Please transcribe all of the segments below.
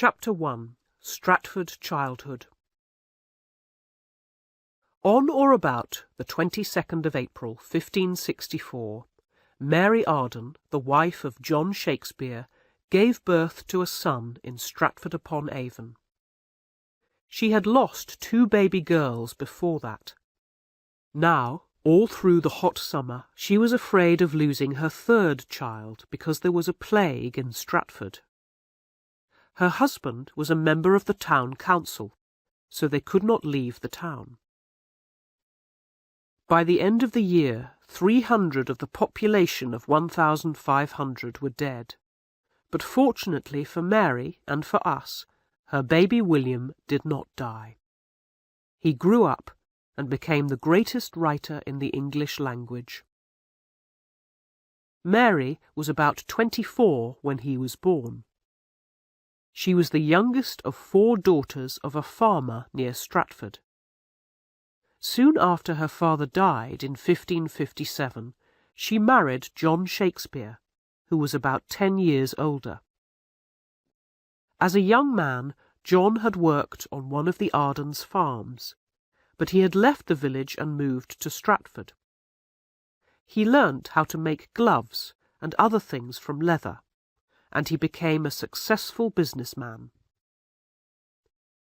Chapter 1. Stratford Childhood. On or about the 22nd of April, 1564, Mary Arden, the wife of John Shakespeare, gave birth to a son in Stratford-upon-Avon. She had lost 2 baby girls before that. Now, all through the hot summer, she was afraid of losing her 3rd child because there was a plague in Stratford. Her husband was a member of the town council, so they could not leave the town. By the end of the year, 300 of the population of 1,500 were dead. But fortunately for Mary and for us, her baby William did not die. He grew up and became the greatest writer in the English language. Mary was about 24 when he was born. She was the youngest of 4 daughters of a farmer near Stratford. Soon after her father died in 1557, she married John Shakespeare, who was about 10 years older. As a young man, John had worked on one of the Ardens' farms, but he had left the village and moved to Stratford. He learnt how to make gloves and other things from leather, and he became a successful businessman.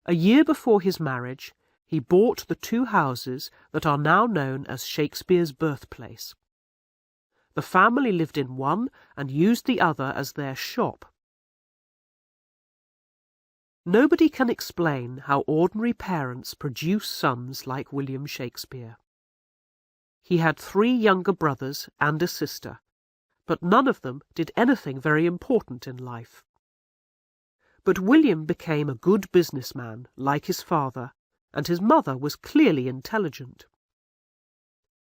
A year before his marriage, he bought the 2 houses that are now known as Shakespeare's birthplace. The family lived in one and used the other as their shop. Nobody can explain how ordinary parents produce sons like William Shakespeare. He had 3 younger brothers and a sister, but none of them did anything very important in life. But William became a good businessman, like his father, and his mother was clearly intelligent.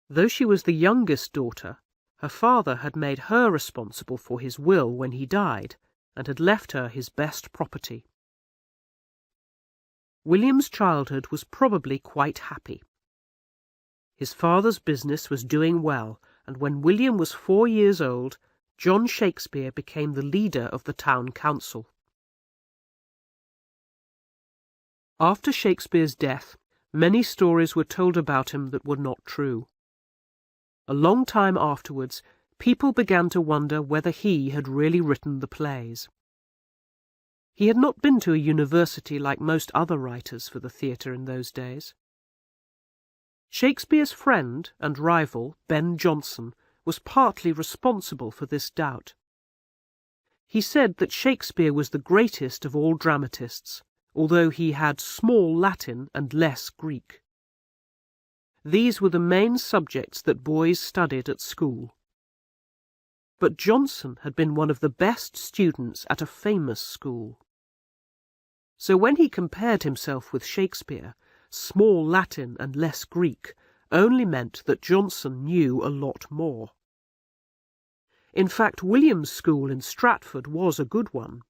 Though she was the youngest daughter, her father had made her responsible for his will when he died, and had left her his best property. William's childhood was probably quite happy. His father's business was doing well, and when William was 4 years old, John Shakespeare became the leader of the town council. After Shakespeare's death, many stories were told about him that were not true. A long time afterwards, people began to wonder whether he had really written the plays. He had not been to a university like most other writers for the theatre in those days. Shakespeare's friend and rival, Ben Jonson, was partly responsible for this doubt. He said that Shakespeare was the greatest of all dramatists, although he had small Latin and less Greek. These were the main subjects that boys studied at school. But Jonson had been one of the best students at a famous school. So when he compared himself with Shakespeare, small Latin and less Greek only meant that Jonson knew a lot more. In fact, William's school in Stratford was a good one.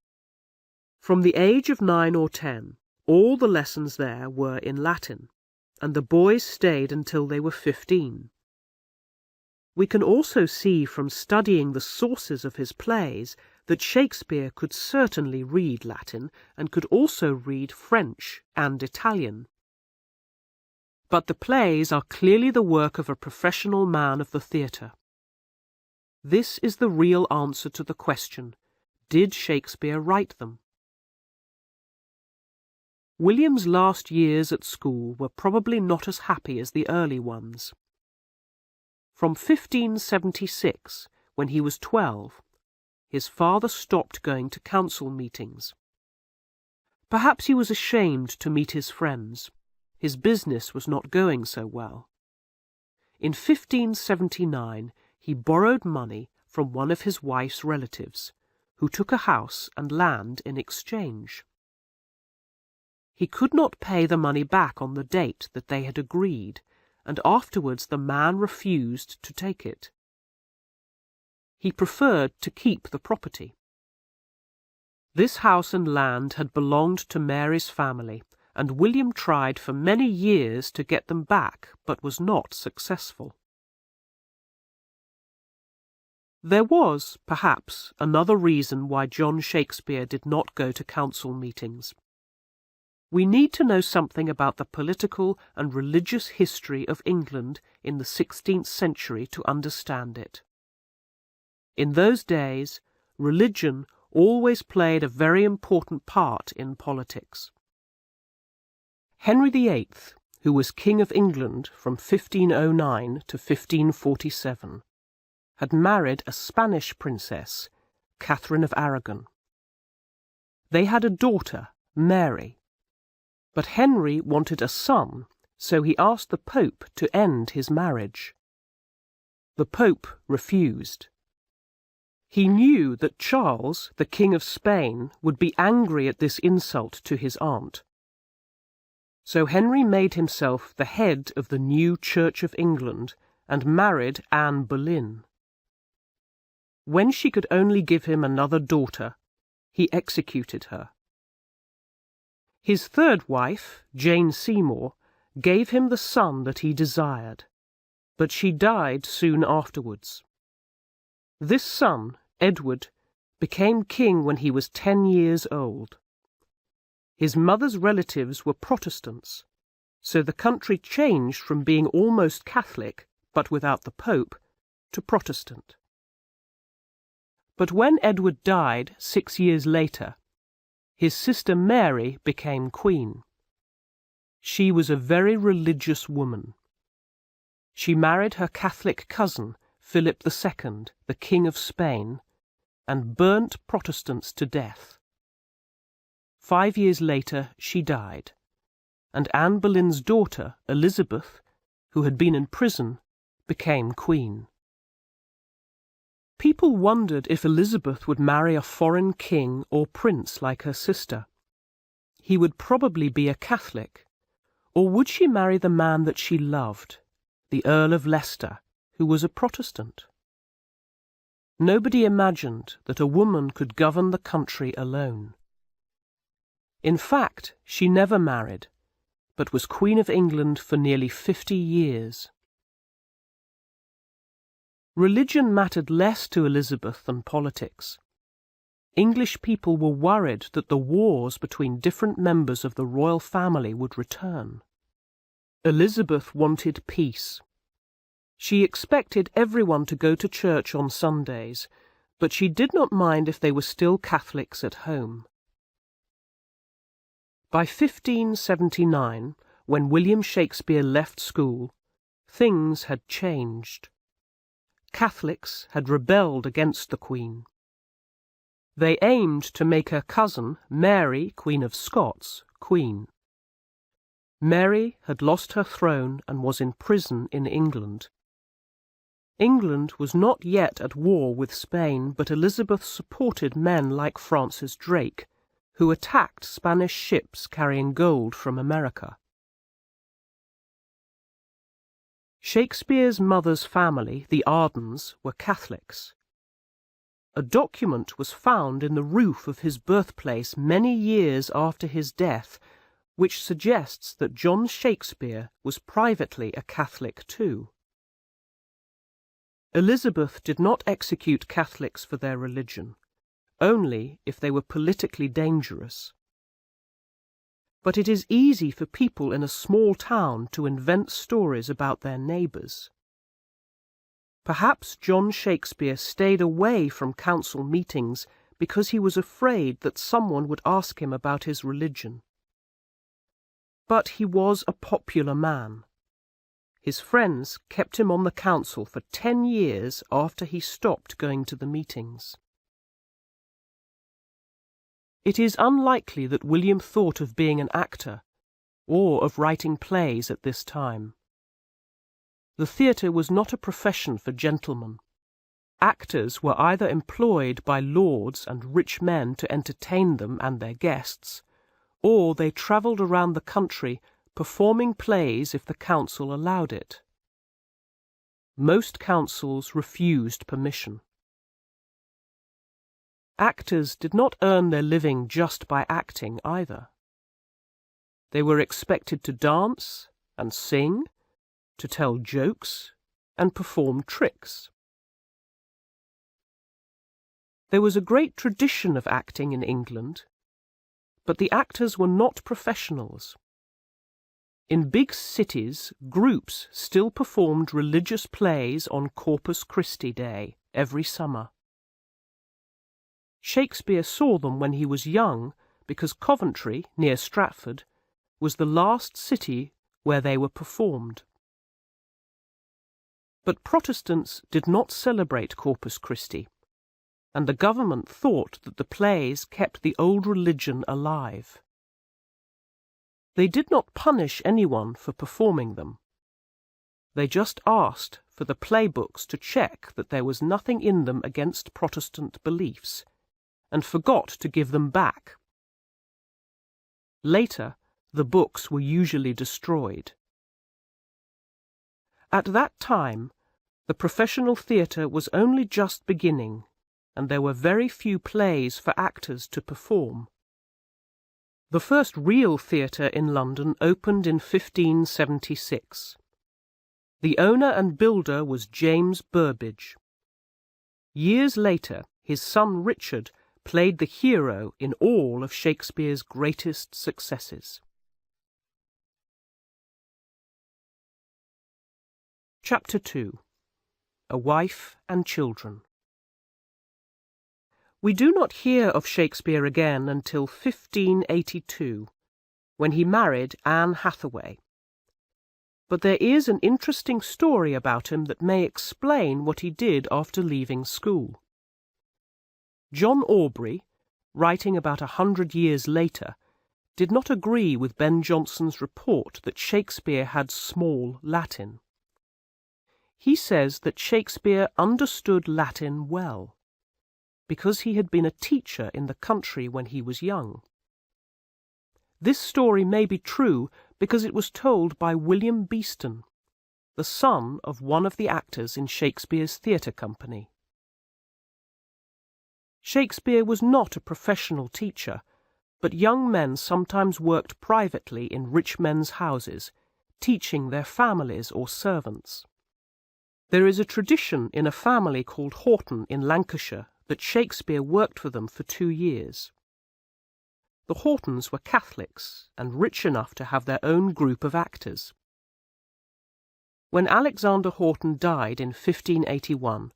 From the age of 9 or 10, all the lessons there were in Latin, and the boys stayed until they were 15. We can also see from studying the sources of his plays that Shakespeare could certainly read Latin and could also read French and Italian. But the plays are clearly the work of a professional man of the theatre. This is the real answer to the question, did Shakespeare write them? William's last years at school were probably not as happy as the early ones. From 1576, when he was 12, his father stopped going to council meetings. Perhaps he was ashamed to meet his friends. His business was not going so well. In 1579, he borrowed money from one of his wife's relatives, who took a house and land in exchange. He could not pay the money back on the date that they had agreed, and afterwards the man refused to take it. He preferred to keep the property. This house and land had belonged to Mary's family, and William tried for many years to get them back, but was not successful. There was, perhaps, another reason why John Shakespeare did not go to council meetings. We need to know something about the political and religious history of England in the 16th century to understand it. In those days, religion always played a very important part in politics. Henry VIII, who was King of England from 1509 to 1547, had married a Spanish princess, Catherine of Aragon. They had a daughter, Mary, but Henry wanted a son, so he asked the Pope to end his marriage. The Pope refused. He knew that Charles, the King of Spain, would be angry at this insult to his aunt. So Henry made himself the head of the new Church of England and married Anne Boleyn. When she could only give him another daughter, he executed her. His third wife, Jane Seymour, gave him the son that he desired, but she died soon afterwards. This son, Edward, became king when he was 10 years old. His mother's relatives were Protestants, so the country changed from being almost Catholic, but without the Pope, to Protestant. But when Edward died 6 years later, his sister Mary became queen. She was a very religious woman. She married her Catholic cousin, Philip II, the King of Spain, and burnt Protestants to death. 5 years later she died, and Anne Boleyn's daughter, Elizabeth, who had been in prison, became queen. People wondered if Elizabeth would marry a foreign king or prince like her sister. He would probably be a Catholic, or would she marry the man that she loved, the Earl of Leicester, who was a Protestant? Nobody imagined that a woman could govern the country alone. In fact, she never married, but was Queen of England for nearly 50 years. Religion mattered less to Elizabeth than politics. English people were worried that the wars between different members of the royal family would return. Elizabeth wanted peace. She expected everyone to go to church on Sundays, but she did not mind if they were still Catholics at home. By 1579, when William Shakespeare left school, things had changed. Catholics had rebelled against the Queen. They aimed to make her cousin, Mary, Queen of Scots, queen. Mary had lost her throne and was in prison in England. England was not yet at war with Spain, but Elizabeth supported men like Francis Drake, who attacked Spanish ships carrying gold from America. Shakespeare's mother's family, the Ardens, were Catholics. A document was found in the roof of his birthplace many years after his death, which suggests that John Shakespeare was privately a Catholic too. Elizabeth did not execute Catholics for their religion, only if they were politically dangerous. But it is easy for people in a small town to invent stories about their neighbours. Perhaps John Shakespeare stayed away from council meetings because he was afraid that someone would ask him about his religion. But he was a popular man. His friends kept him on the council for 10 years after he stopped going to the meetings. It is unlikely that William thought of being an actor, or of writing plays at this time. The theatre was not a profession for gentlemen. Actors were either employed by lords and rich men to entertain them and their guests, or they travelled around the country performing plays if the council allowed it. Most councils refused permission. Actors did not earn their living just by acting either. They were expected to dance and sing, to tell jokes and perform tricks. There was a great tradition of acting in England, but the actors were not professionals. In big cities, groups still performed religious plays on Corpus Christi Day every summer. Shakespeare saw them when he was young because Coventry, near Stratford, was the last city where they were performed. But Protestants did not celebrate Corpus Christi, and the government thought that the plays kept the old religion alive. They did not punish anyone for performing them. They just asked for the playbooks to check that there was nothing in them against Protestant beliefs, and forgot to give them back. Later, the books were usually destroyed. At that time, the professional theatre was only just beginning, and there were very few plays for actors to perform. The first real theatre in London opened in 1576. The owner and builder was James Burbage. Years later, his son Richard played the hero in all of Shakespeare's greatest successes. Chapter 2. A Wife and Children. We do not hear of Shakespeare again until 1582, when he married Anne Hathaway. But there is an interesting story about him that may explain what he did after leaving school. John Aubrey, writing about 100 years later, did not agree with Ben Jonson's report that Shakespeare had small Latin. He says that Shakespeare understood Latin well, because he had been a teacher in the country when he was young. This story may be true because it was told by William Beeston, the son of one of the actors in Shakespeare's theatre company. Shakespeare was not a professional teacher, but young men sometimes worked privately in rich men's houses, teaching their families or servants. There is a tradition in a family called Horton in Lancashire that Shakespeare worked for them for 2 years. The Hortons were Catholics and rich enough to have their own group of actors. When Alexander Horton died in 1581,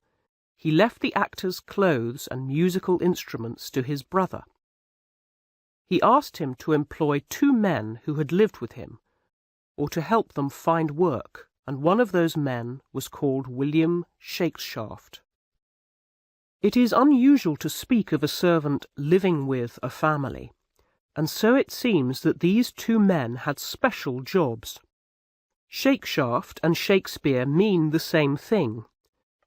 he left the actors' clothes and musical instruments to his brother. He asked him to employ 2 men who had lived with him, or to help them find work, and one of those men was called William Shakespeare. It is unusual to speak of a servant living with a family, and so it seems that these 2 men had special jobs. Shakeshaft and Shakespeare mean the same thing,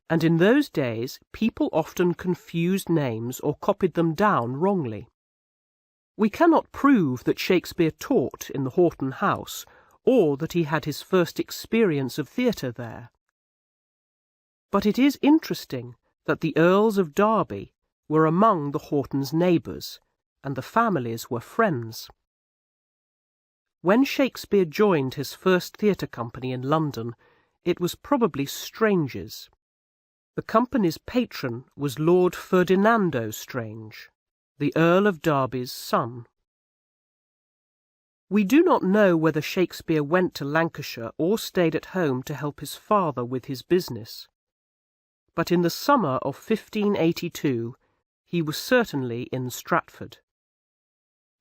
and in those days people often confused names or copied them down wrongly. We cannot prove that Shakespeare taught in the Horton house, or that he had his first experience of theatre there. But it is interesting that the Earls of Derby were among the Hortons' neighbours, and the families were friends. When Shakespeare joined his first theatre company in London, it was probably strangers. The company's patron was Lord Ferdinando Strange, the Earl of Derby's son. We do not know whether Shakespeare went to Lancashire or stayed at home to help his father with his business. But in the summer of 1582 he was certainly in Stratford.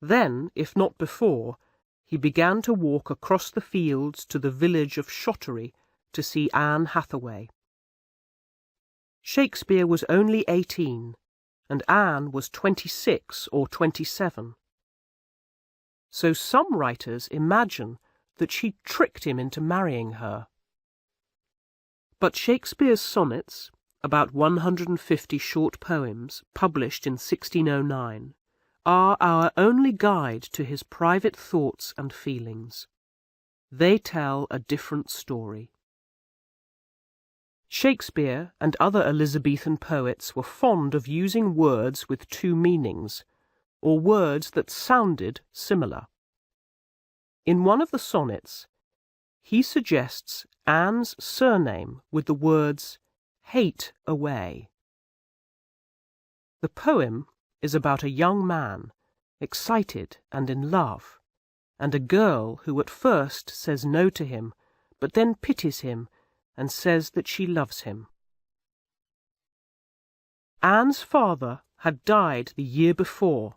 Then, if not before, he began to walk across the fields to the village of Shottery to see Anne Hathaway. Shakespeare was only 18, and Anne was 26 or 27. So some writers imagine that she tricked him into marrying her. But Shakespeare's sonnets, about 150 short poems, published in 1609, are our only guide to his private thoughts and feelings. They tell a different story. Shakespeare and other Elizabethan poets were fond of using words with 2 meanings, or words that sounded similar. In one of the sonnets, he suggests Anne's surname with the words "hate away." The poem is about a young man, excited and in love, and a girl who at first says no to him, but then pities him and says that she loves him. Anne's father had died the year before,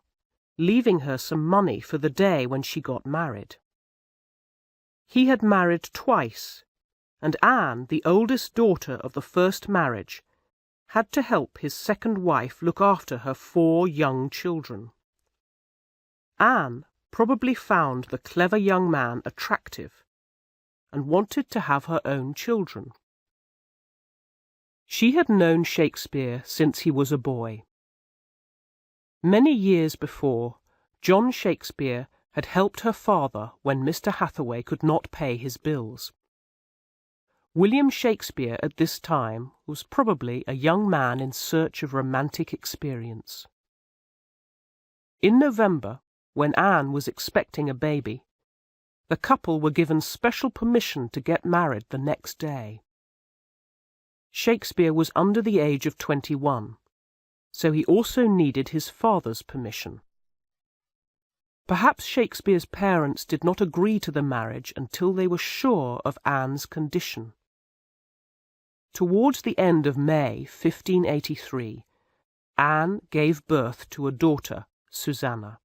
leaving her some money for the day when she got married. He had married twice, and Anne, the oldest daughter of the first marriage, had to help his second wife look after her 4 young children. Anne probably found the clever young man attractive and wanted to have her own children. She had known Shakespeare since he was a boy. Many years before, John Shakespeare had helped her father when Mr. Hathaway could not pay his bills. William Shakespeare at this time was probably a young man in search of romantic experience. In November, when Anne was expecting a baby, the couple were given special permission to get married the next day. Shakespeare was under the age of 21, so he also needed his father's permission. Perhaps Shakespeare's parents did not agree to the marriage until they were sure of Anne's condition. Towards the end of May 1583, Anne gave birth to a daughter, Susanna.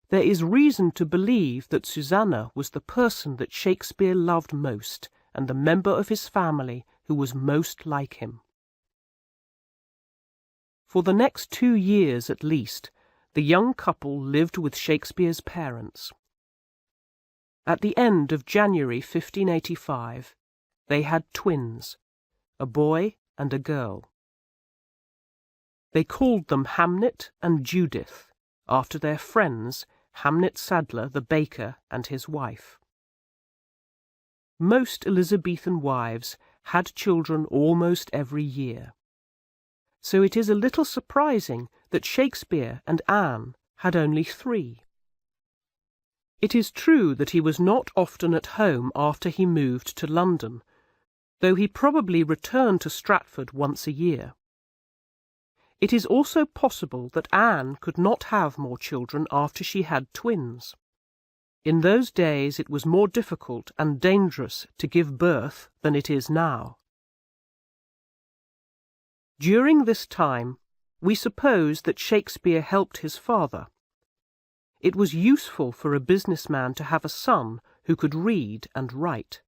There is reason to believe that Susanna was the person that Shakespeare loved most and the member of his family who was most like him. For the next 2 years at least, the young couple lived with Shakespeare's parents. At the end of January 1585, they had twins, a boy and a girl. They called them Hamlet and Judith, after their friends, Hamlet Sadler the baker and his wife. Most Elizabethan wives had children almost every year, so it is a little surprising that Shakespeare and Anne had only 3. It is true that he was not often at home after he moved to London, though he probably returned to Stratford once a year. It is also possible that Anne could not have more children after she had twins. In those days it was more difficult and dangerous to give birth than it is now. During this time, we suppose that Shakespeare helped his father. It was useful for a businessman to have a son who could read and write.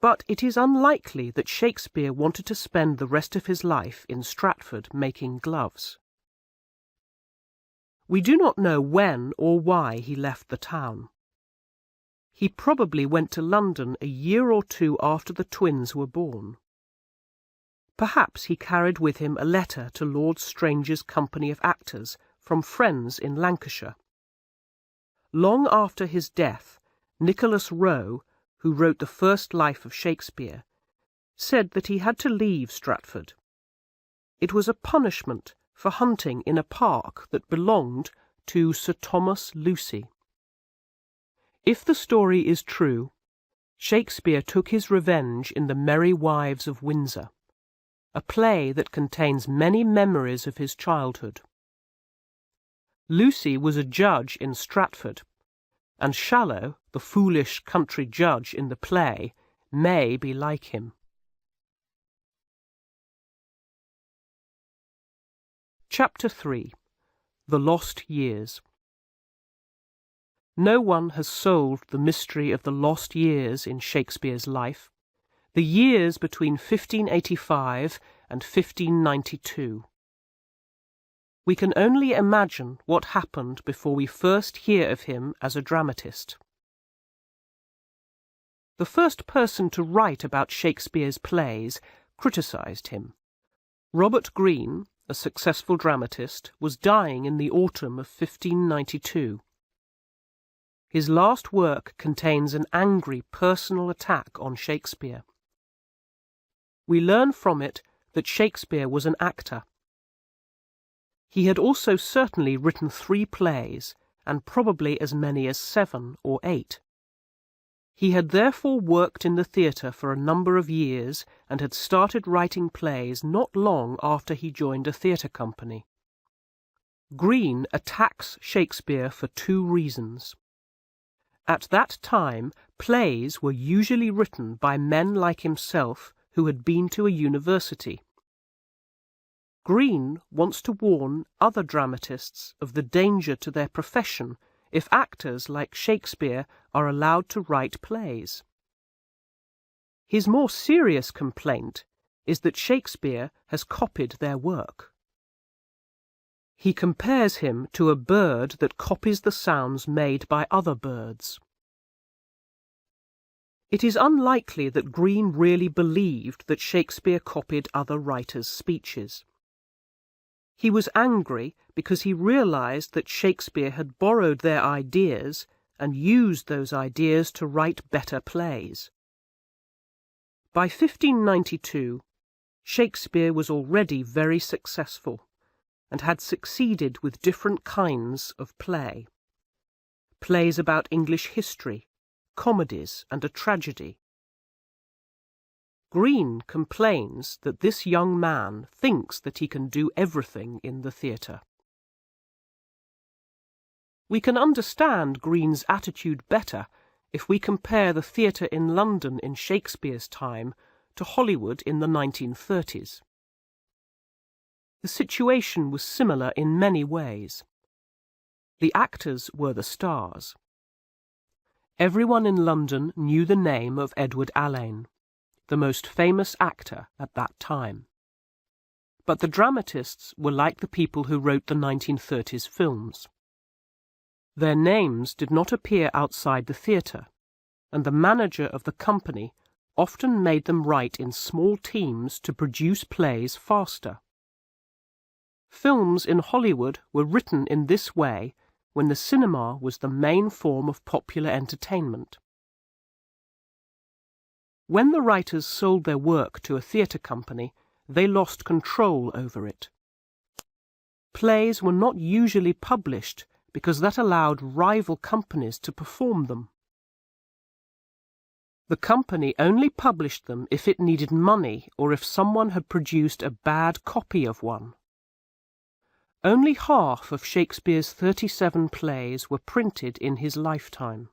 But it is unlikely that Shakespeare wanted to spend the rest of his life in Stratford making gloves. We do not know when or why he left the town. He probably went to London a year or 2 after the twins were born. Perhaps he carried with him a letter to Lord Strange's company of actors from friends in Lancashire. Long after his death, Nicholas Rowe, who wrote the first life of Shakespeare, said that he had to leave Stratford. It was a punishment for hunting in a park that belonged to Sir Thomas Lucy. If the story is true, Shakespeare took his revenge in The Merry Wives of Windsor, a play that contains many memories of his childhood. Lucy was a judge in Stratford, and Shallow, the foolish country judge in the play, may be like him. Chapter 3. The Lost Years. No one has solved the mystery of the lost years in Shakespeare's life, the years between 1585 and 1592. We can only imagine what happened before we first hear of him as a dramatist. The first person to write about Shakespeare's plays criticised him. Robert Greene, a successful dramatist, was dying in the autumn of 1592. His last work contains an angry personal attack on Shakespeare. We learn from it that Shakespeare was an actor. He had also certainly written 3 plays, and probably as many as 7 or 8. He had therefore worked in the theatre for a number of years and had started writing plays not long after he joined a theatre company. Green attacks Shakespeare for two reasons. At that time, plays were usually written by men like himself who had been to a university. Green wants to warn other dramatists of the danger to their profession if actors like Shakespeare are allowed to write plays. His more serious complaint is that Shakespeare has copied their work. He compares him to a bird that copies the sounds made by other birds. It is unlikely that Green really believed that Shakespeare copied other writers' speeches. He was angry because he realized that Shakespeare had borrowed their ideas and used those ideas to write better plays. By 1592, Shakespeare was already very successful and had succeeded with different kinds of play. Plays about English history, comedies, and a tragedy. Green complains that this young man thinks that he can do everything in the theatre. We can understand Green's attitude better if we compare the theatre in London in Shakespeare's time to Hollywood in the 1930s. The situation was similar in many ways. The actors were the stars. Everyone in London knew the name of Edward Alleyn, the most famous actor at that time. But the dramatists were like the people who wrote the 1930s films. Their names did not appear outside the theatre, and the manager of the company often made them write in small teams to produce plays faster. Films in Hollywood were written in this way when the cinema was the main form of popular entertainment. When the writers sold their work to a theatre company, they lost control over it. Plays were not usually published because that allowed rival companies to perform them. The company only published them if it needed money or if someone had produced a bad copy of one. Only half of Shakespeare's 37 plays were printed in his lifetime.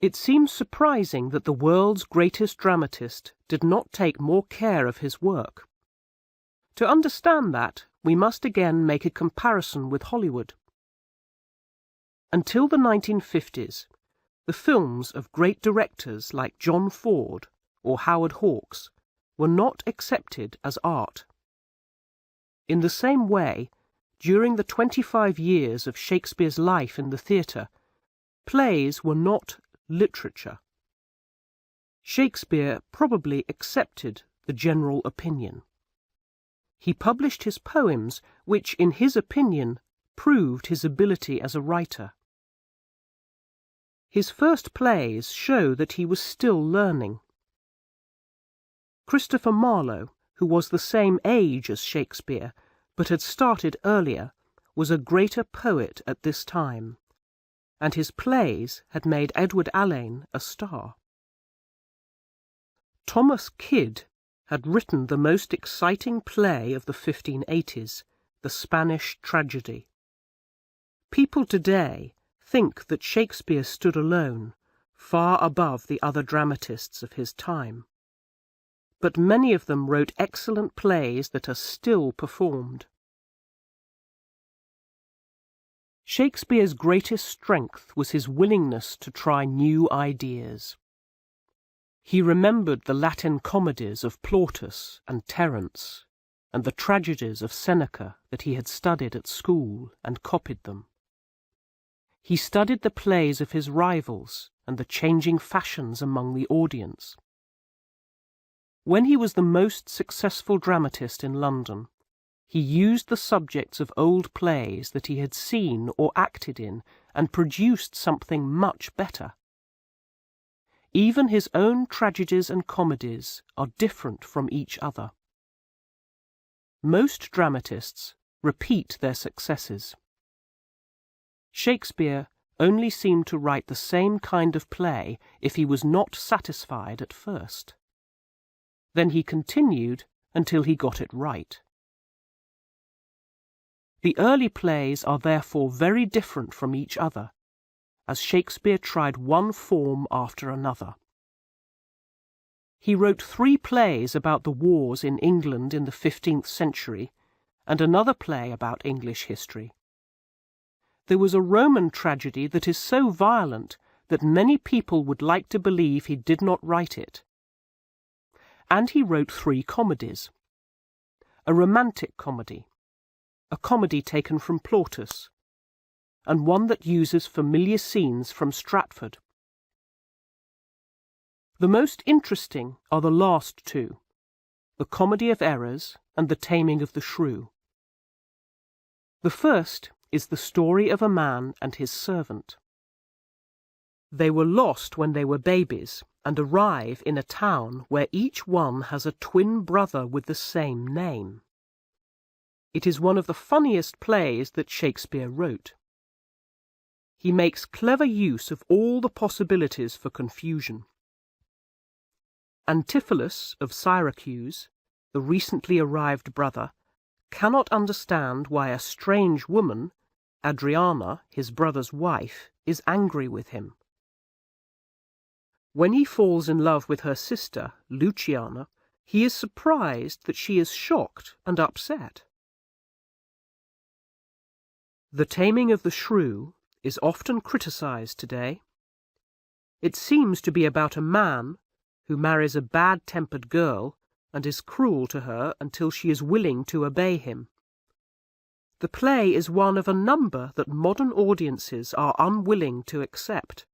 It seems surprising that the world's greatest dramatist did not take more care of his work. To understand that, we must again make a comparison with Hollywood. Until the 1950s, the films of great directors like John Ford or Howard Hawks were not accepted as art. In the same way, during the 25 years of Shakespeare's life in the theatre, plays were not literature. Shakespeare probably accepted the general opinion. He published his poems, which, in his opinion, proved his ability as a writer. His first plays show that he was still learning. Christopher Marlowe, who was the same age as Shakespeare, but had started earlier, was a greater poet at this time, and his plays had made Edward Alleyn a star. Thomas Kyd had written the most exciting play of the 1580s, The Spanish Tragedy. People today think that Shakespeare stood alone, far above the other dramatists of his time. But many of them wrote excellent plays that are still performed. Shakespeare's greatest strength was his willingness to try new ideas. He remembered the Latin comedies of Plautus and Terence, and the tragedies of Seneca that he had studied at school and copied them. He studied the plays of his rivals and the changing fashions among the audience. When he was the most successful dramatist in London, he used the subjects of old plays that he had seen or acted in and produced something much better. Even his own tragedies and comedies are different from each other. Most dramatists repeat their successes. Shakespeare only seemed to write the same kind of play if he was not satisfied at first. Then he continued until he got it right. The early plays are therefore very different from each other, as Shakespeare tried one form after another. He wrote 3 plays about the wars in England in the 15th century, and another play about English history. There was a Roman tragedy that is so violent that many people would like to believe he did not write it. And he wrote 3 comedies. A romantic comedy, a comedy taken from Plautus, and one that uses familiar scenes from Stratford. The most interesting are the last 2, the Comedy of Errors and the Taming of the Shrew. The first is the story of a man and his servant. They were lost when they were babies and arrive in a town where each one has a twin brother with the same name. It is one of the funniest plays that Shakespeare wrote. He makes clever use of all the possibilities for confusion. Antipholus of Syracuse, the recently arrived brother, cannot understand why a strange woman, Adriana, his brother's wife, is angry with him. When he falls in love with her sister, Luciana, he is surprised that she is shocked and upset. The Taming of the Shrew is often criticized today. It seems to be about a man who marries a bad-tempered girl and is cruel to her until she is willing to obey him. The play is one of a number that modern audiences are unwilling to accept.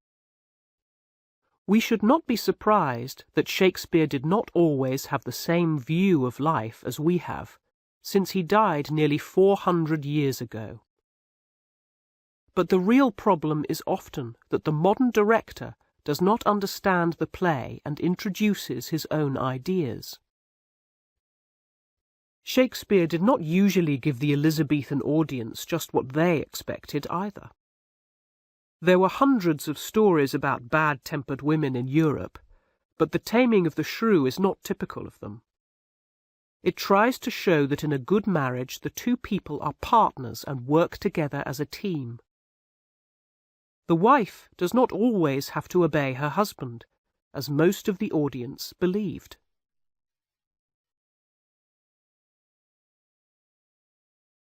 We should not be surprised that Shakespeare did not always have the same view of life as we have, since he died nearly 400 years ago. But the real problem is often that the modern director does not understand the play and introduces his own ideas. Shakespeare did not usually give the Elizabethan audience just what they expected either. There were hundreds of stories about bad-tempered women in Europe, but The Taming of the Shrew is not typical of them. It tries to show that in a good marriage the 2 people are partners and work together as a team. The wife does not always have to obey her husband, as most of the audience believed.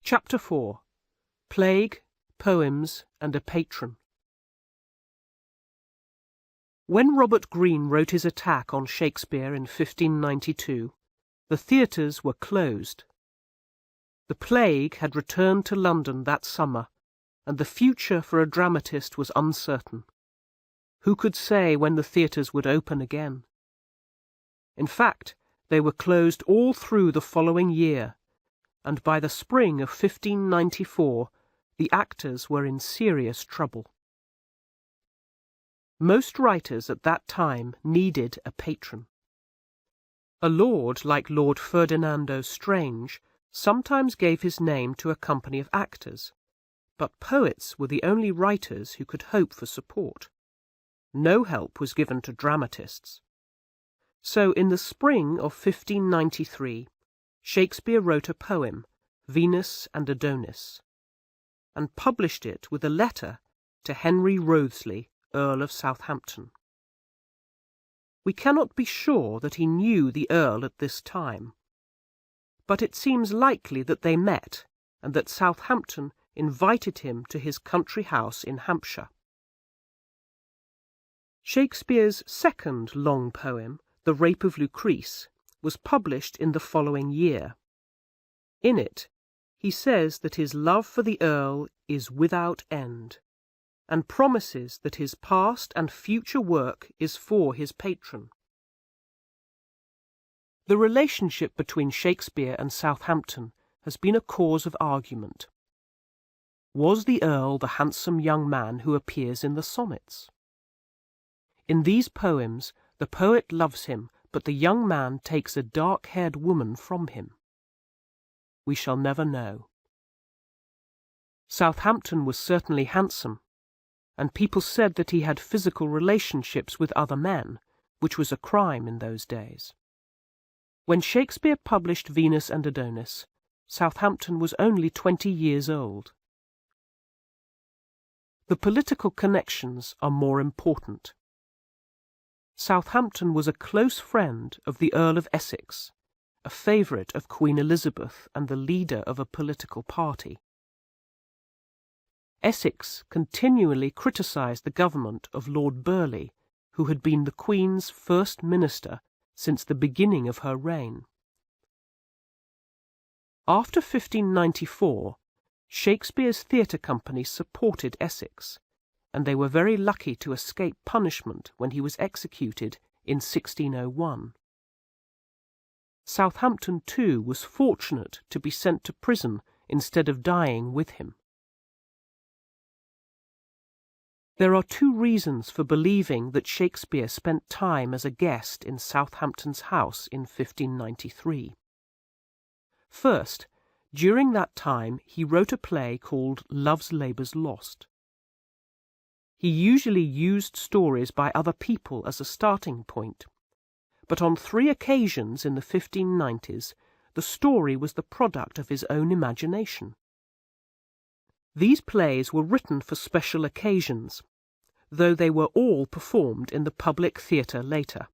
Chapter 4. Plague, Poems, and a Patron. When Robert Greene wrote his attack on Shakespeare in 1592, the theatres were closed. The plague had returned to London that summer, and the future for a dramatist was uncertain. Who could say when the theatres would open again? In fact, they were closed all through the following year, and by the spring of 1594 the actors were in serious trouble. Most writers at that time needed a patron. A lord like Lord Ferdinando Strange sometimes gave his name to a company of actors, but poets were the only writers who could hope for support. No help was given to dramatists. So in the spring of 1593, Shakespeare wrote a poem, Venus and Adonis, and published it with a letter to Henry Wriothesley, Earl of Southampton. We cannot be sure that he knew the Earl at this time, but it seems likely that they met and that Southampton invited him to his country house in Hampshire. Shakespeare's second long poem, The Rape of Lucrece, was published in the following year. In it, he says that his love for the Earl is without end, and promises that his past and future work is for his patron. The relationship between Shakespeare and Southampton has been a cause of argument. Was the Earl the handsome young man who appears in the sonnets? In these poems, the poet loves him, but the young man takes a dark-haired woman from him. We shall never know. Southampton was certainly handsome, and people said that he had physical relationships with other men, which was a crime in those days. When Shakespeare published Venus and Adonis, Southampton was only 20 years old. The political connections are more important. Southampton was a close friend of the Earl of Essex, a favourite of Queen Elizabeth and the leader of a political party. Essex continually criticised the government of Lord Burleigh, who had been the Queen's first minister since the beginning of her reign. After 1594, Shakespeare's theatre company supported Essex, and they were very lucky to escape punishment when he was executed in 1601. Southampton, too, was fortunate to be sent to prison instead of dying with him. There are two reasons for believing that Shakespeare spent time as a guest in Southampton's house in 1593. First, during that time he wrote a play called Love's Labour's Lost. He usually used stories by other people as a starting point, but on 3 occasions in the 1590s the story was the product of his own imagination. These plays were written for special occasions, though they were all performed in the public theatre later.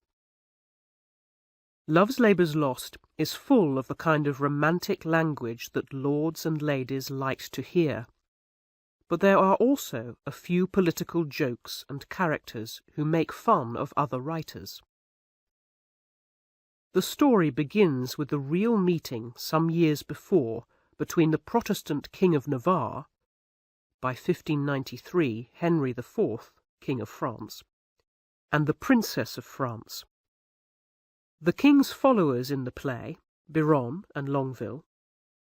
Love's Labour's Lost is full of the kind of romantic language that lords and ladies liked to hear, but there are also a few political jokes and characters who make fun of other writers. The story begins with the real meeting some years before between the Protestant King of Navarre, by 1593 Henry IV, King of France, and the Princess of France. The king's followers in the play, Biron and Longueville,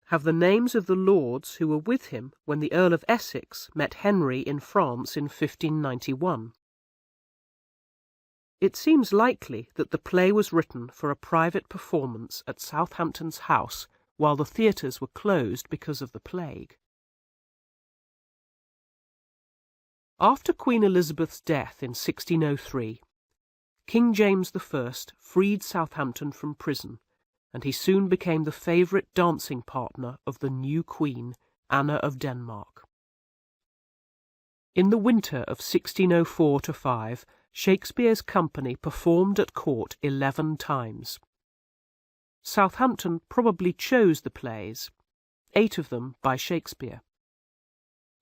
have the names of the lords who were with him when the Earl of Essex met Henry in France in 1591. It seems likely that the play was written for a private performance at Southampton's house while the theatres were closed because of the plague. After Queen Elizabeth's death in 1603, King James I freed Southampton from prison, and he soon became the favourite dancing partner of the new Queen, Anna of Denmark. In the winter of 1604–5, Shakespeare's company performed at court 11 times. Southampton probably chose the plays, 8 of them by Shakespeare.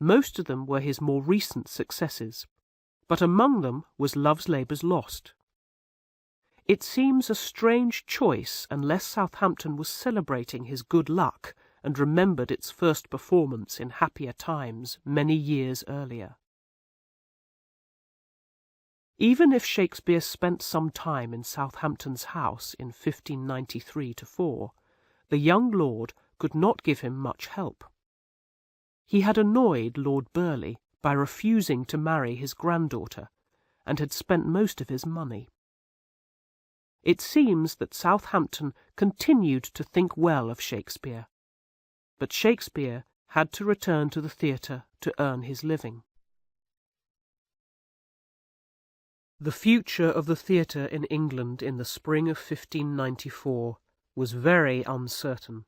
Most of them were his more recent successes, but among them was Love's Labour's Lost. It seems a strange choice unless Southampton was celebrating his good luck and remembered its first performance in happier times many years earlier. Even if Shakespeare spent some time in Southampton's house in 1593–4, the young lord could not give him much help. He had annoyed Lord Burleigh by refusing to marry his granddaughter, and had spent most of his money. It seems that Southampton continued to think well of Shakespeare, but Shakespeare had to return to the theatre to earn his living. The future of the theatre in England in the spring of 1594 was very uncertain.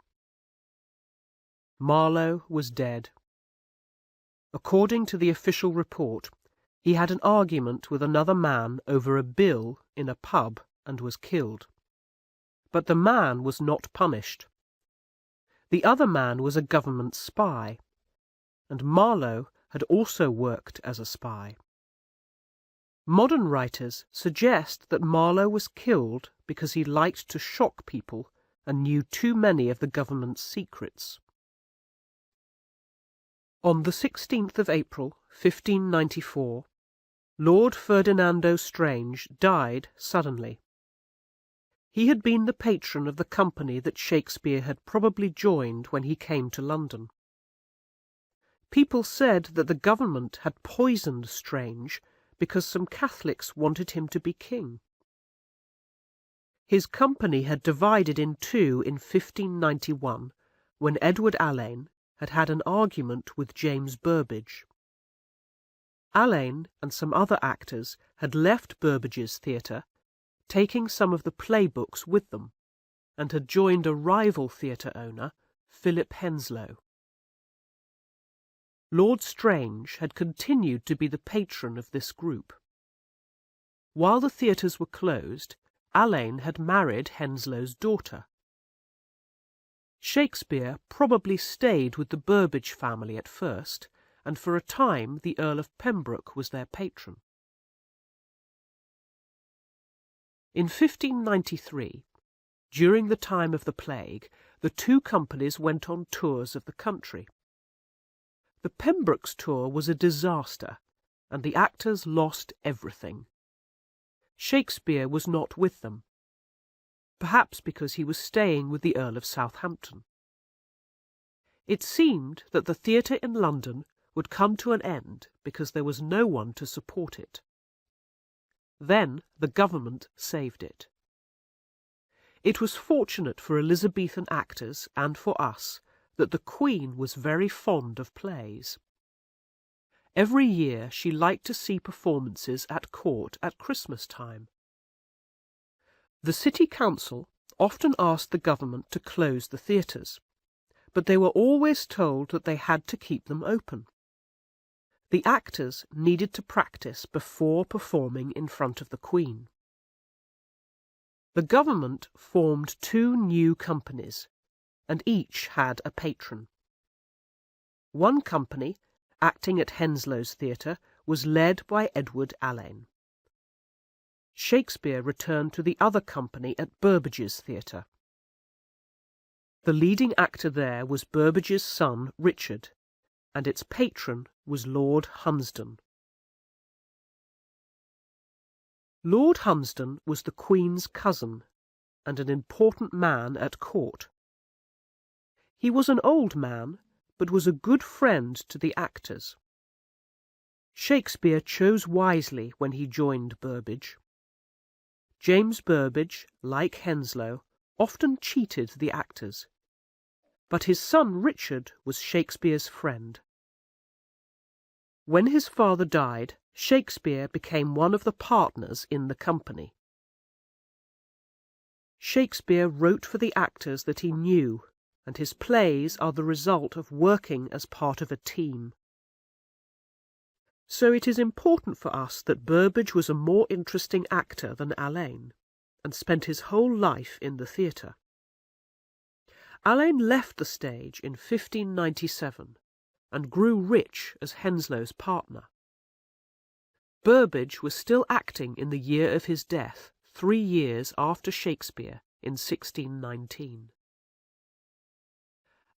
Marlowe was dead. According to the official report, he had an argument with another man over a bill in a pub and was killed. But the man was not punished. The other man was a government spy, and Marlowe had also worked as a spy. Modern writers suggest that Marlowe was killed because he liked to shock people and knew too many of the government's secrets. On the 16th of April, 1594, Lord Ferdinando Strange died suddenly. He had been the patron of the company that Shakespeare had probably joined when he came to London. People said that the government had poisoned Strange because some Catholics wanted him to be king. His company had divided in two in 1591, when Edward Alleyn had had an argument with James Burbage. Alleyn and some other actors had left Burbage's theatre, taking some of the playbooks with them, and had joined a rival theatre owner, Philip Henslowe. Lord Strange had continued to be the patron of this group. While the theatres were closed, Alleyn had married Henslowe's daughter. Shakespeare probably stayed with the Burbage family at first, and for a time the Earl of Pembroke was their patron. In 1593, during the time of the plague, the two companies went on tours of the country. The Pembroke's tour was a disaster, and the actors lost everything. Shakespeare was not with them, perhaps because he was staying with the Earl of Southampton. It seemed that the theatre in London would come to an end because there was no one to support it. Then the government saved it. It was fortunate for Elizabethan actors and for us that the Queen was very fond of plays. Every year she liked to see performances at court at Christmas time. The City Council often asked the government to close the theatres, but they were always told that they had to keep them open. The actors needed to practice before performing in front of the Queen. The government formed two new companies, and each had a patron. One company, acting at Henslowe's theatre, was led by Edward Alleyn. Shakespeare returned to the other company at Burbage's theatre. The leading actor there was Burbage's son, Richard, and its patron was Lord Hunsdon. Lord Hunsdon was the Queen's cousin, and an important man at court. He was an old man, but was a good friend to the actors. Shakespeare chose wisely when he joined Burbage. James Burbage, like Henslowe, often cheated the actors, but his son Richard was Shakespeare's friend. When his father died, Shakespeare became one of the partners in the company. Shakespeare wrote for the actors that he knew, and his plays are the result of working as part of a team. So it is important for us that Burbage was a more interesting actor than Alleyn, and spent his whole life in the theatre. Alleyn left the stage in 1597, and grew rich as Henslowe's partner. Burbage was still acting in the year of his death, 3 years after Shakespeare, in 1619.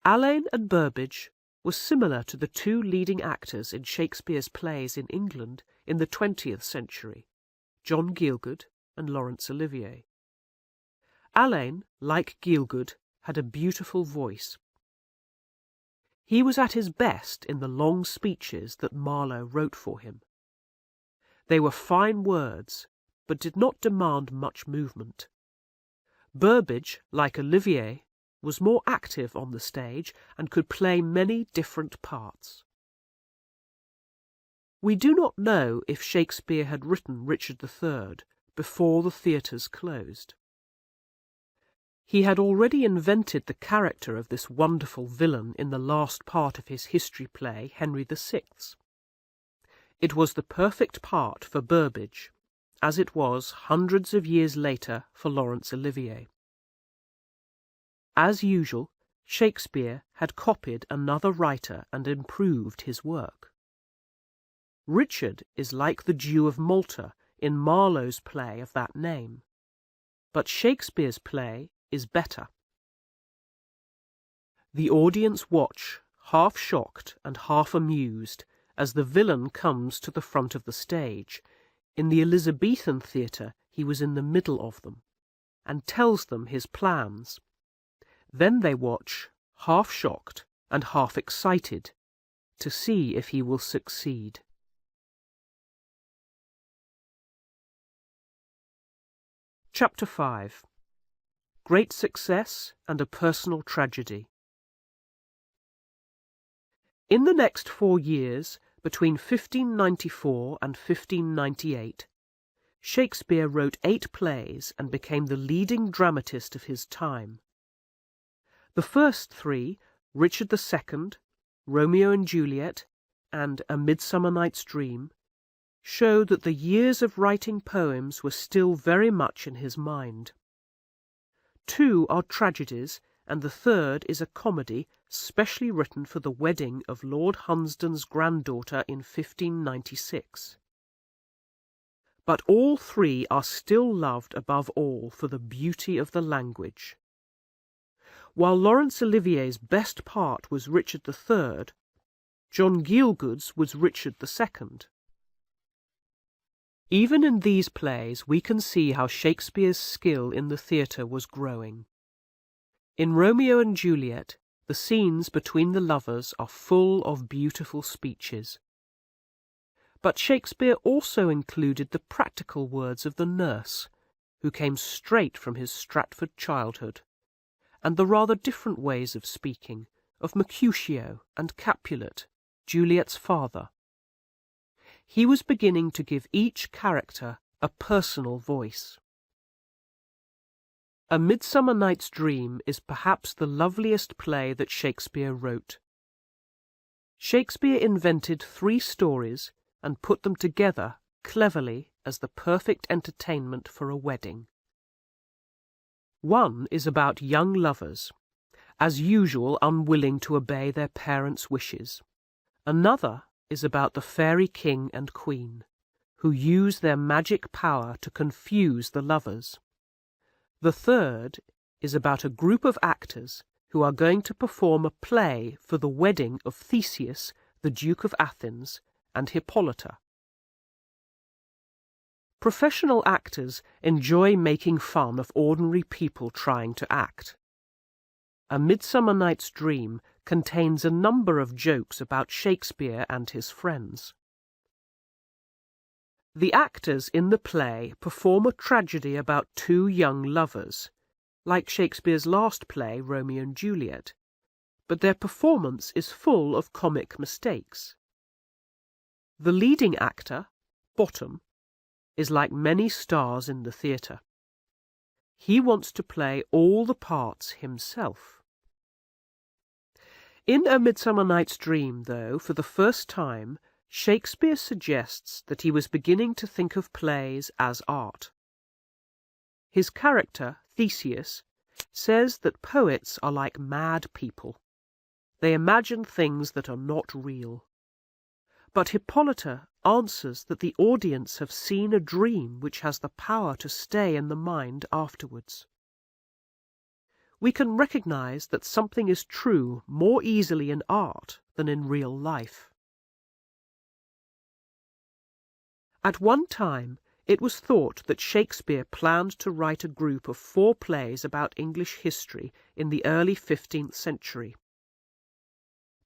Alleyn and Burbage were similar to the two leading actors in Shakespeare's plays in England in the 20th century, John Gielgud and Laurence Olivier. Alleyn, like Gielgud, had a beautiful voice. He was at his best in the long speeches that Marlowe wrote for him. They were fine words, but did not demand much movement. Burbage, like Olivier, was more active on the stage and could play many different parts. We do not know if Shakespeare had written Richard III before the theatres closed. He had already invented the character of this wonderful villain in the last part of his history play, Henry VI. It was the perfect part for Burbage, as it was hundreds of years later for Laurence Olivier. As usual, Shakespeare had copied another writer and improved his work. Richard is like the Jew of Malta in Marlowe's play of that name, but Shakespeare's play is better. The audience watch, half shocked and half amused, as the villain comes to the front of the stage. In the Elizabethan theatre he was in the middle of them, and tells them his plans. Then they watch, half shocked and half excited, to see if he will succeed. Chapter 5. Great Success and a Personal Tragedy. In the next 4 years, Between 1594 and 1598, Shakespeare wrote 8 plays and became the leading dramatist of his time. The first 3, Richard II, Romeo and Juliet, and A Midsummer Night's Dream, show that the years of writing poems were still very much in his mind. 2 are tragedies, and the third is a comedy specially written for the wedding of Lord Hunsdon's granddaughter in 1596. But all 3 are still loved above all for the beauty of the language. While Laurence Olivier's best part was Richard III, John Gielgud's was Richard II. Even in these plays we can see how Shakespeare's skill in the theatre was growing. In Romeo and Juliet, the scenes between the lovers are full of beautiful speeches. But Shakespeare also included the practical words of the nurse, who came straight from his Stratford childhood, and the rather different ways of speaking of Mercutio and Capulet, Juliet's father. He was beginning to give each character a personal voice. A Midsummer Night's Dream is perhaps the loveliest play that Shakespeare wrote. Shakespeare invented 3 stories and put them together cleverly as the perfect entertainment for a wedding. One is about young lovers, as usual unwilling to obey their parents' wishes. Another is about the fairy king and queen, who use their magic power to confuse the lovers. The third is about a group of actors who are going to perform a play for the wedding of Theseus, the Duke of Athens, and Hippolyta. Professional actors enjoy making fun of ordinary people trying to act. A Midsummer Night's Dream contains a number of jokes about Shakespeare and his friends. The actors in the play perform a tragedy about 2 young lovers, like Shakespeare's last play, Romeo and Juliet, but their performance is full of comic mistakes. The leading actor, Bottom, is like many stars in the theatre. He wants to play all the parts himself. In A Midsummer Night's Dream, though, for the first time, Shakespeare suggests that he was beginning to think of plays as art. His character, Theseus, says that poets are like mad people. They imagine things that are not real. But Hippolyta answers that the audience have seen a dream which has the power to stay in the mind afterwards. We can recognize that something is true more easily in art than in real life. At one time, it was thought that Shakespeare planned to write a group of 4 plays about English history in the early 15th century.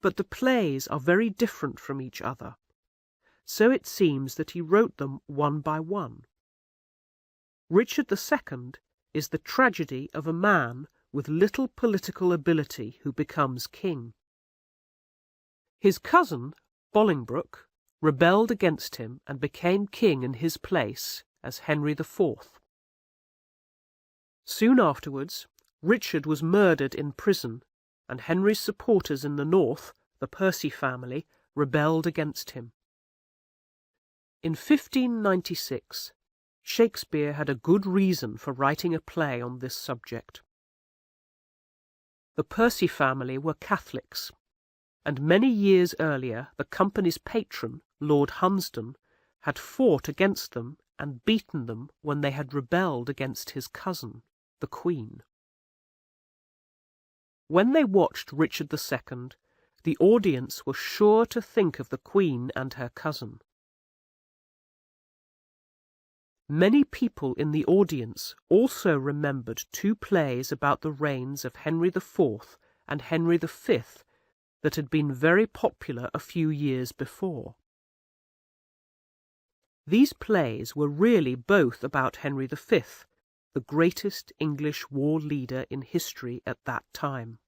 But the plays are very different from each other, so it seems that he wrote them one by one. Richard II is the tragedy of a man with little political ability who becomes king. His cousin, Bolingbroke, rebelled against him and became king in his place as Henry IV. Soon afterwards, Richard was murdered in prison, and Henry's supporters in the north, the Percy family, rebelled against him. In 1596, Shakespeare had a good reason for writing a play on this subject. The Percy family were Catholics, and many years earlier the company's patron, Lord Hunsdon, had fought against them and beaten them when they had rebelled against his cousin, the Queen. When they watched Richard II, the audience were sure to think of the Queen and her cousin. Many people in the audience also remembered 2 plays about the reigns of Henry IV and Henry V that had been very popular a few years before. These plays were really both about Henry V, the greatest English war leader in history at that time.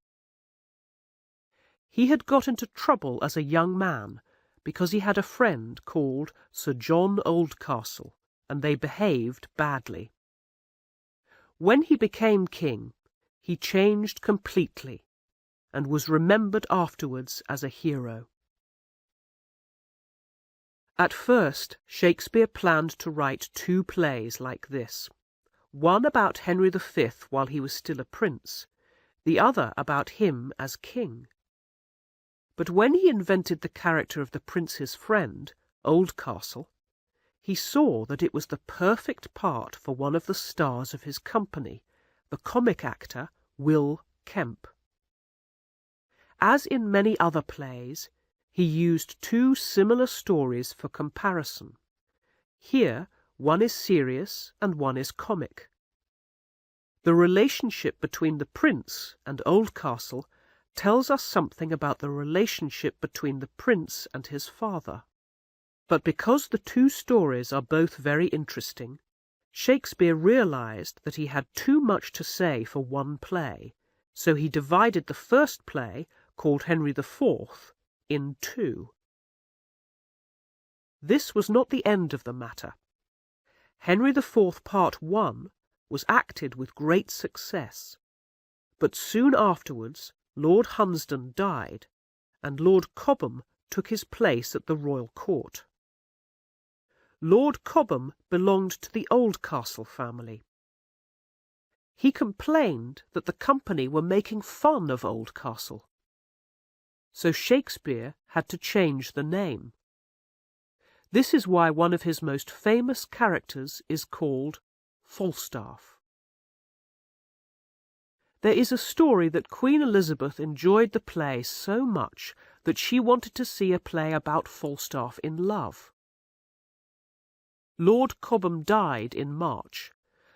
He had got into trouble as a young man because he had a friend called Sir John Oldcastle, and they behaved badly. When he became king, he changed completely, and was remembered afterwards as a hero. At first, Shakespeare planned to write 2 plays like this, one about Henry V while he was still a prince, the other about him as king. But when he invented the character of the prince's friend, Oldcastle, he saw that it was the perfect part for one of the stars of his company, the comic actor Will Kemp. As in many other plays, he used 2 similar stories for comparison. Here, one is serious and one is comic. The relationship between the prince and Oldcastle tells us something about the relationship between the prince and his father. But because the 2 stories are both very interesting, Shakespeare realized that he had too much to say for one play, so he divided the first play, called Henry IV, in 2. This was not the end of the matter. Henry IV Part 1 was acted with great success, but soon afterwards Lord Hunsdon died, and Lord Cobham took his place at the royal court. Lord Cobham belonged to the Oldcastle family. He complained that the company were making fun of Oldcastle, so Shakespeare had to change the name. This is why one of his most famous characters is called Falstaff. There is a story that Queen Elizabeth enjoyed the play so much that she wanted to see a play about Falstaff in love. Lord Cobham died in March,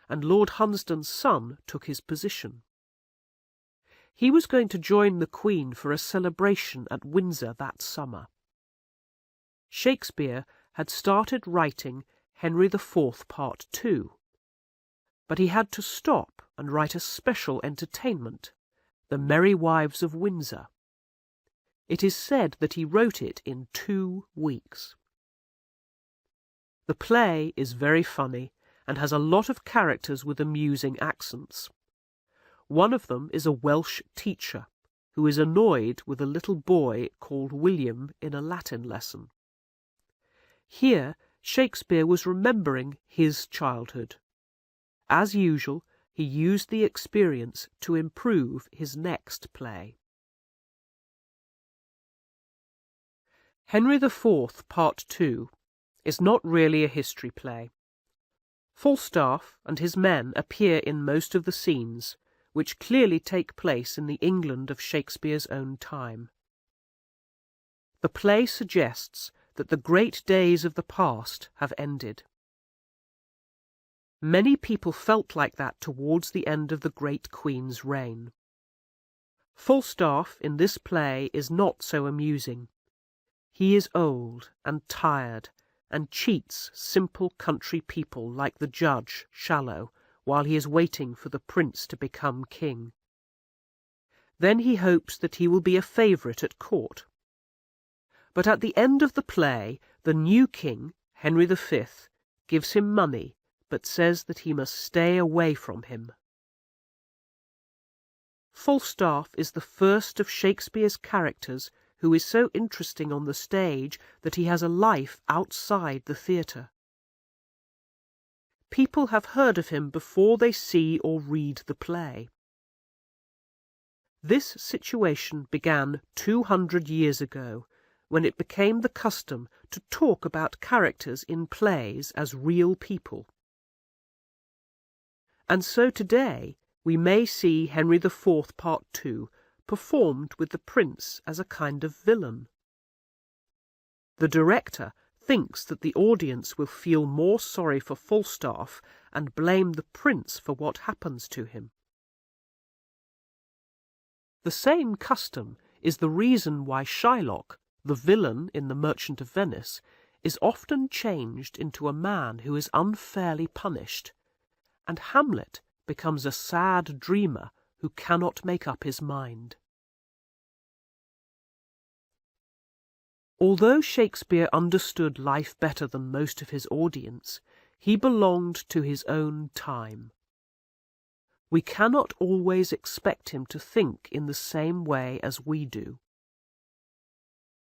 and Lord Hunsdon's son took his position. He was going to join the Queen for a celebration at Windsor that summer. Shakespeare had started writing Henry IV Part 2, but he had to stop and write a special entertainment, The Merry Wives of Windsor. It is said that he wrote it in 2 weeks. The play is very funny and has a lot of characters with amusing accents. One of them is a Welsh teacher who is annoyed with a little boy called William in a Latin lesson. Here, Shakespeare was remembering his childhood. As usual, he used the experience to improve his next play. Henry IV Part 2 is not really a history play. Falstaff and his men appear in most of the scenes, which clearly take place in the England of Shakespeare's own time. The play suggests that the great days of the past have ended. Many people felt like that towards the end of the great Queen's reign. Falstaff in this play is not so amusing. He is old and tired, and cheats simple country people like the judge, Shallow, while he is waiting for the prince to become king. Then he hopes that he will be a favourite at court. But at the end of the play, the new king, Henry V, gives him money, but says that he must stay away from him. Falstaff is the first of Shakespeare's characters who is so interesting on the stage that he has a life outside the theatre. People have heard of him before they see or read the play. This situation began 200 years ago, when it became the custom to talk about characters in plays as real people. And so today we may see Henry IV Part 2 performed with the prince as a kind of villain. The director thinks that the audience will feel more sorry for Falstaff and blame the prince for what happens to him. The same custom is the reason why Shylock, the villain in The Merchant of Venice, is often changed into a man who is unfairly punished, and Hamlet becomes a sad dreamer who cannot make up his mind. Although Shakespeare understood life better than most of his audience, he belonged to his own time. We cannot always expect him to think in the same way as we do.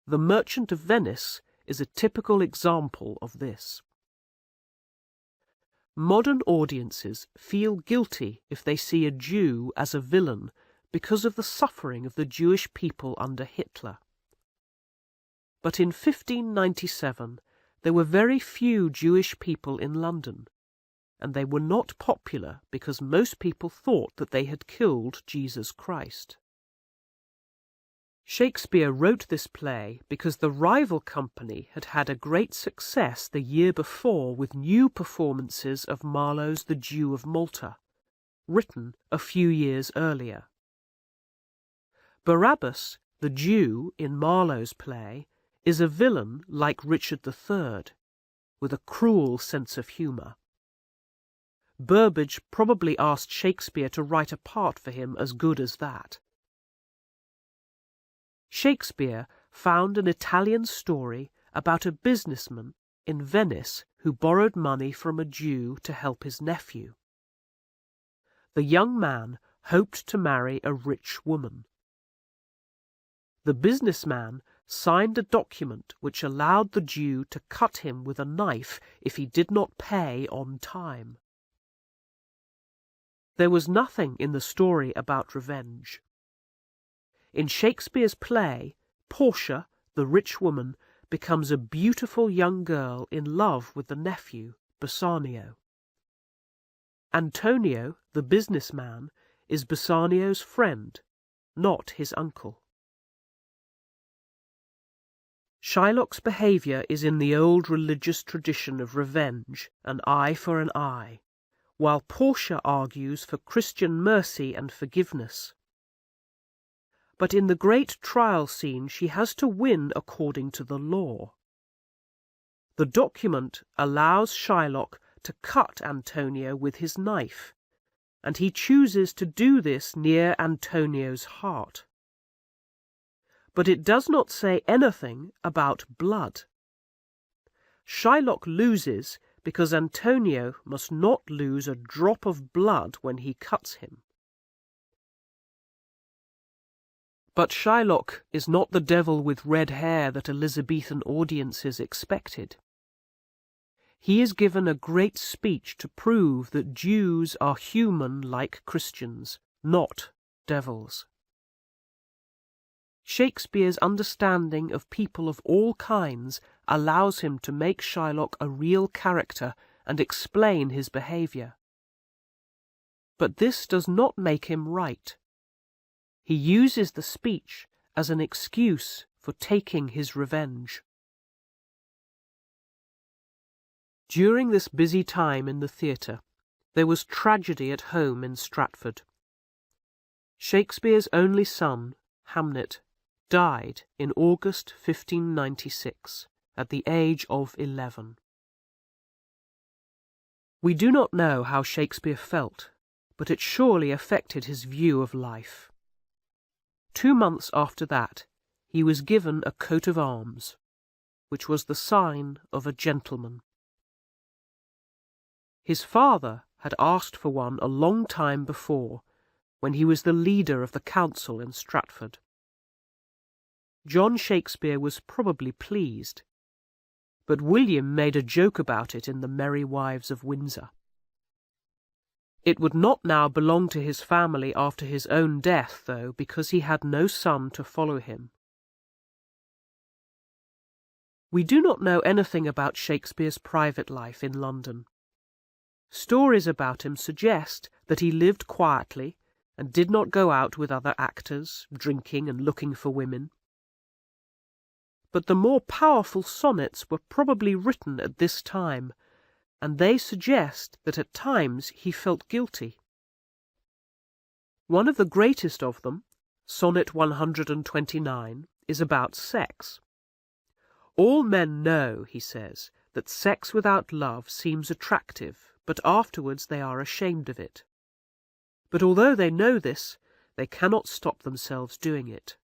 The Merchant of Venice is a typical example of this. Modern audiences feel guilty if they see a Jew as a villain because of the suffering of the Jewish people under Hitler. But in 1597 there were very few Jewish people in London, and they were not popular because most people thought that they had killed Jesus Christ. Shakespeare wrote this play because the rival company had had a great success the year before with new performances of Marlowe's The Jew of Malta, written a few years earlier. Barabbas, the Jew in Marlowe's play, is a villain like Richard III, with a cruel sense of humour. Burbage probably asked Shakespeare to write a part for him as good as that. Shakespeare found an Italian story about a businessman in Venice who borrowed money from a Jew to help his nephew. The young man hoped to marry a rich woman. The businessman signed a document which allowed the Jew to cut him with a knife if he did not pay on time. There was nothing in the story about revenge. In Shakespeare's play, Portia, the rich woman, becomes a beautiful young girl in love with the nephew, Bassanio. Antonio, the businessman, is Bassanio's friend, not his uncle. Shylock's behaviour is in the old religious tradition of revenge, an eye for an eye, while Portia argues for Christian mercy and forgiveness. But in the great trial scene she has to win according to the law. The document allows Shylock to cut Antonio with his knife, and he chooses to do this near Antonio's heart. But it does not say anything about blood. Shylock loses because Antonio must not lose a drop of blood when he cuts him. But Shylock is not the devil with red hair that Elizabethan audiences expected. He is given a great speech to prove that Jews are human like Christians, not devils. Shakespeare's understanding of people of all kinds allows him to make Shylock a real character and explain his behaviour. But this does not make him right. He uses the speech as an excuse for taking his revenge. During this busy time in the theatre, there was tragedy at home in Stratford. Shakespeare's only son, Hamlet, died in August 1596, at the age of 11. We do not know how Shakespeare felt, but it surely affected his view of life. 2 months after that, he was given a coat of arms, which was the sign of a gentleman. His father had asked for one a long time before, when he was the leader of the council in Stratford. John Shakespeare was probably pleased, but William made a joke about it in The Merry Wives of Windsor. It would not now belong to his family after his own death, though, because he had no son to follow him. We do not know anything about Shakespeare's private life in London. Stories about him suggest that he lived quietly and did not go out with other actors, drinking and looking for women. But the more powerful sonnets were probably written at this time, and they suggest that at times he felt guilty. One of the greatest of them, Sonnet 129, is about sex. All men know, he says, that sex without love seems attractive, but afterwards they are ashamed of it. But although they know this, they cannot stop themselves doing it.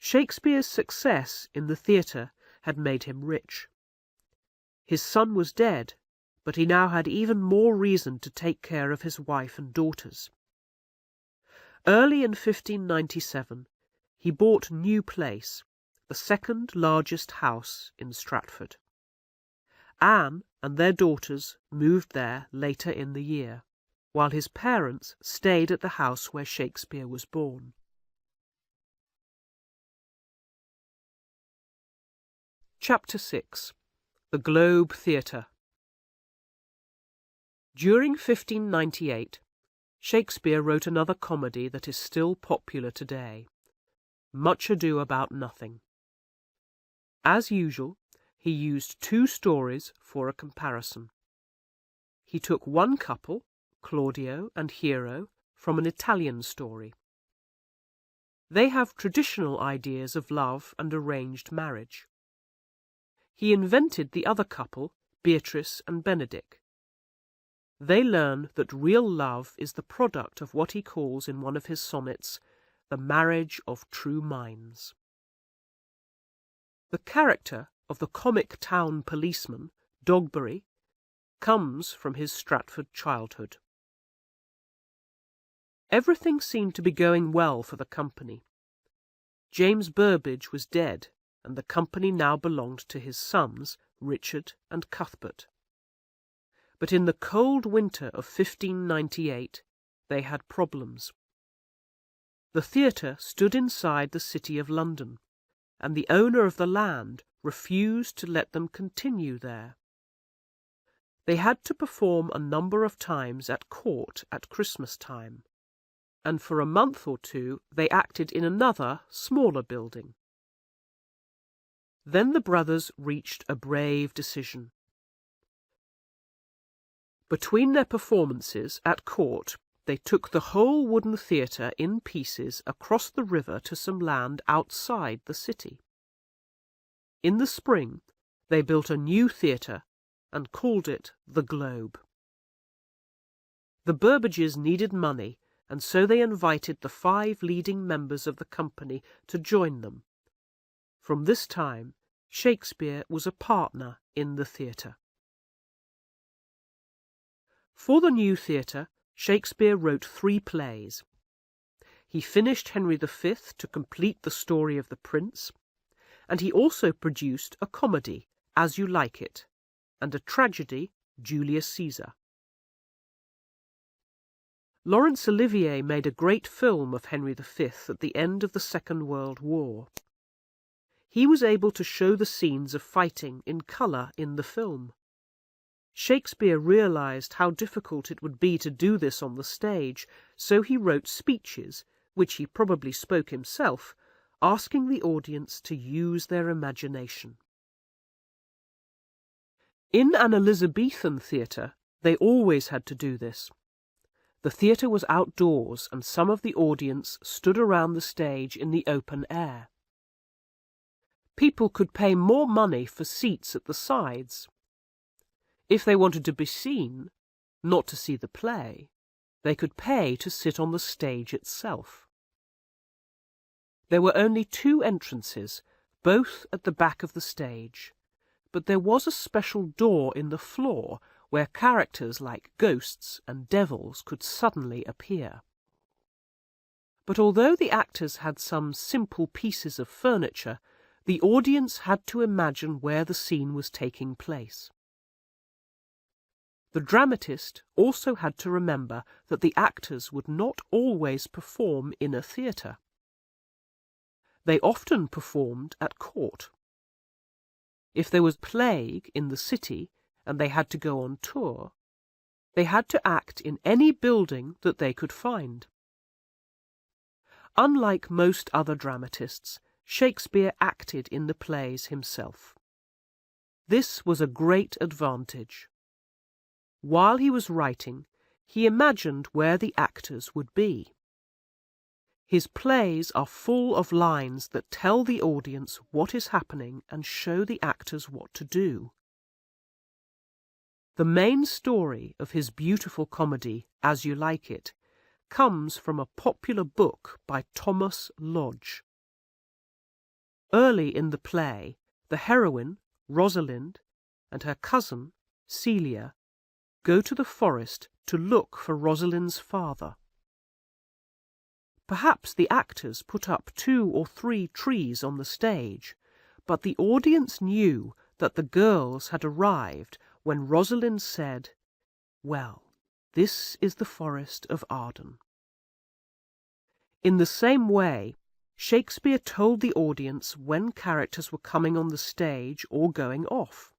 Shakespeare's success in the theatre had made him rich. His son was dead, but he now had even more reason to take care of his wife and daughters. Early in 1597, he bought New Place, the second largest house in Stratford. Anne and their daughters moved there later in the year, while his parents stayed at the house where Shakespeare was born. Chapter 6. The Globe Theatre. During 1598, Shakespeare wrote another comedy that is still popular today, Much Ado About Nothing. As usual, he used two stories for a comparison. He took one couple, Claudio and Hero, from an Italian story. They have traditional ideas of love and arranged marriage. He invented the other couple, Beatrice and Benedick. They learn that real love is the product of what he calls in one of his sonnets, the marriage of true minds. The character of the comic town policeman, Dogberry, comes from his Stratford childhood. Everything seemed to be going well for the company. James Burbage was dead, and the company now belonged to his sons, Richard and Cuthbert. But in the cold winter of 1598, they had problems. The theatre stood inside the City of London, and the owner of the land refused to let them continue there. They had to perform a number of times at court at Christmas time, and for a month or two they acted in another, smaller building. Then the brothers reached a brave decision. Between their performances at court, they took the whole wooden theatre in pieces across the river to some land outside the city. In the spring, they built a new theatre and called it the Globe. The Burbages needed money, and so they invited the 5 leading members of the company to join them. From this time, Shakespeare was a partner in the theatre. For the new theatre, Shakespeare wrote 3 plays. He finished Henry V to complete the story of the prince, and he also produced a comedy, As You Like It, and a tragedy, Julius Caesar. Laurence Olivier made a great film of Henry V at the end of the Second World War. He was able to show the scenes of fighting in colour in the film. Shakespeare realized how difficult it would be to do this on the stage, so he wrote speeches, which he probably spoke himself, asking the audience to use their imagination. In an Elizabethan theatre, they always had to do this. The theatre was outdoors, and some of the audience stood around the stage in the open air. People could pay more money for seats at the sides. If they wanted to be seen, not to see the play, they could pay to sit on the stage itself. There were only 2 entrances, both at the back of the stage, but there was a special door in the floor where characters like ghosts and devils could suddenly appear. But although the actors had some simple pieces of furniture, the audience had to imagine where the scene was taking place. The dramatist also had to remember that the actors would not always perform in a theatre. They often performed at court. If there was plague in the city and they had to go on tour, they had to act in any building that they could find. Unlike most other dramatists, Shakespeare acted in the plays himself. This was a great advantage. While he was writing, he imagined where the actors would be. His plays are full of lines that tell the audience what is happening and show the actors what to do. The main story of his beautiful comedy, As You Like It, comes from a popular book by Thomas Lodge. Early in the play, the heroine, Rosalind, and her cousin, Celia, go to the forest to look for Rosalind's father. Perhaps the actors put up 2 or 3 trees on the stage, but the audience knew that the girls had arrived when Rosalind said, "Well, this is the forest of Arden." In the same way, Shakespeare told the audience when characters were coming on the stage or going off.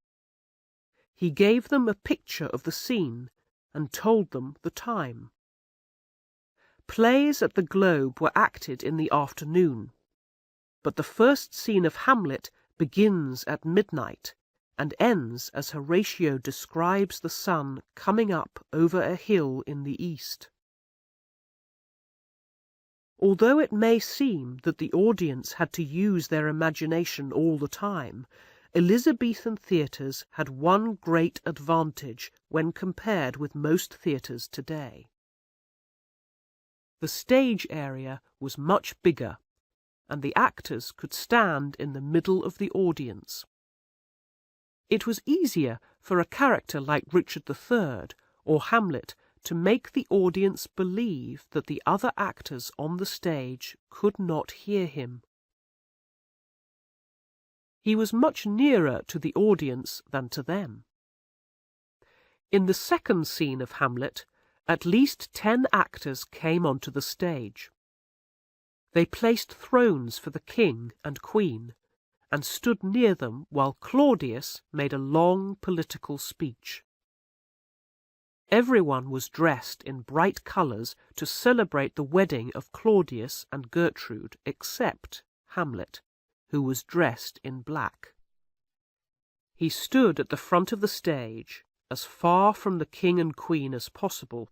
He gave them a picture of the scene and told them the time. Plays at the Globe were acted in the afternoon, but the first scene of Hamlet begins at midnight and ends as Horatio describes the sun coming up over a hill in the east. Although it may seem that the audience had to use their imagination all the time, Elizabethan theatres had one great advantage when compared with most theatres today. The stage area was much bigger, and the actors could stand in the middle of the audience. It was easier for a character like Richard III or Hamlet to make the audience believe that the other actors on the stage could not hear him. He was much nearer to the audience than to them. In the second scene of Hamlet, at least 10 actors came onto the stage. They placed thrones for the king and queen, and stood near them while Claudius made a long political speech. Everyone was dressed in bright colours to celebrate the wedding of Claudius and Gertrude, except Hamlet, who was dressed in black. He stood at the front of the stage, as far from the king and queen as possible,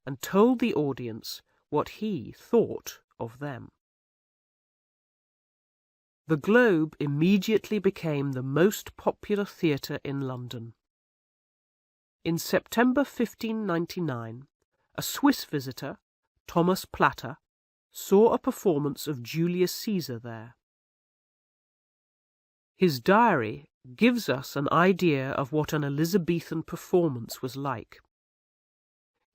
and told the audience what he thought of them. The Globe immediately became the most popular theatre in London. In September 1599, a Swiss visitor, Thomas Platter, saw a performance of Julius Caesar there. His diary gives us an idea of what an Elizabethan performance was like.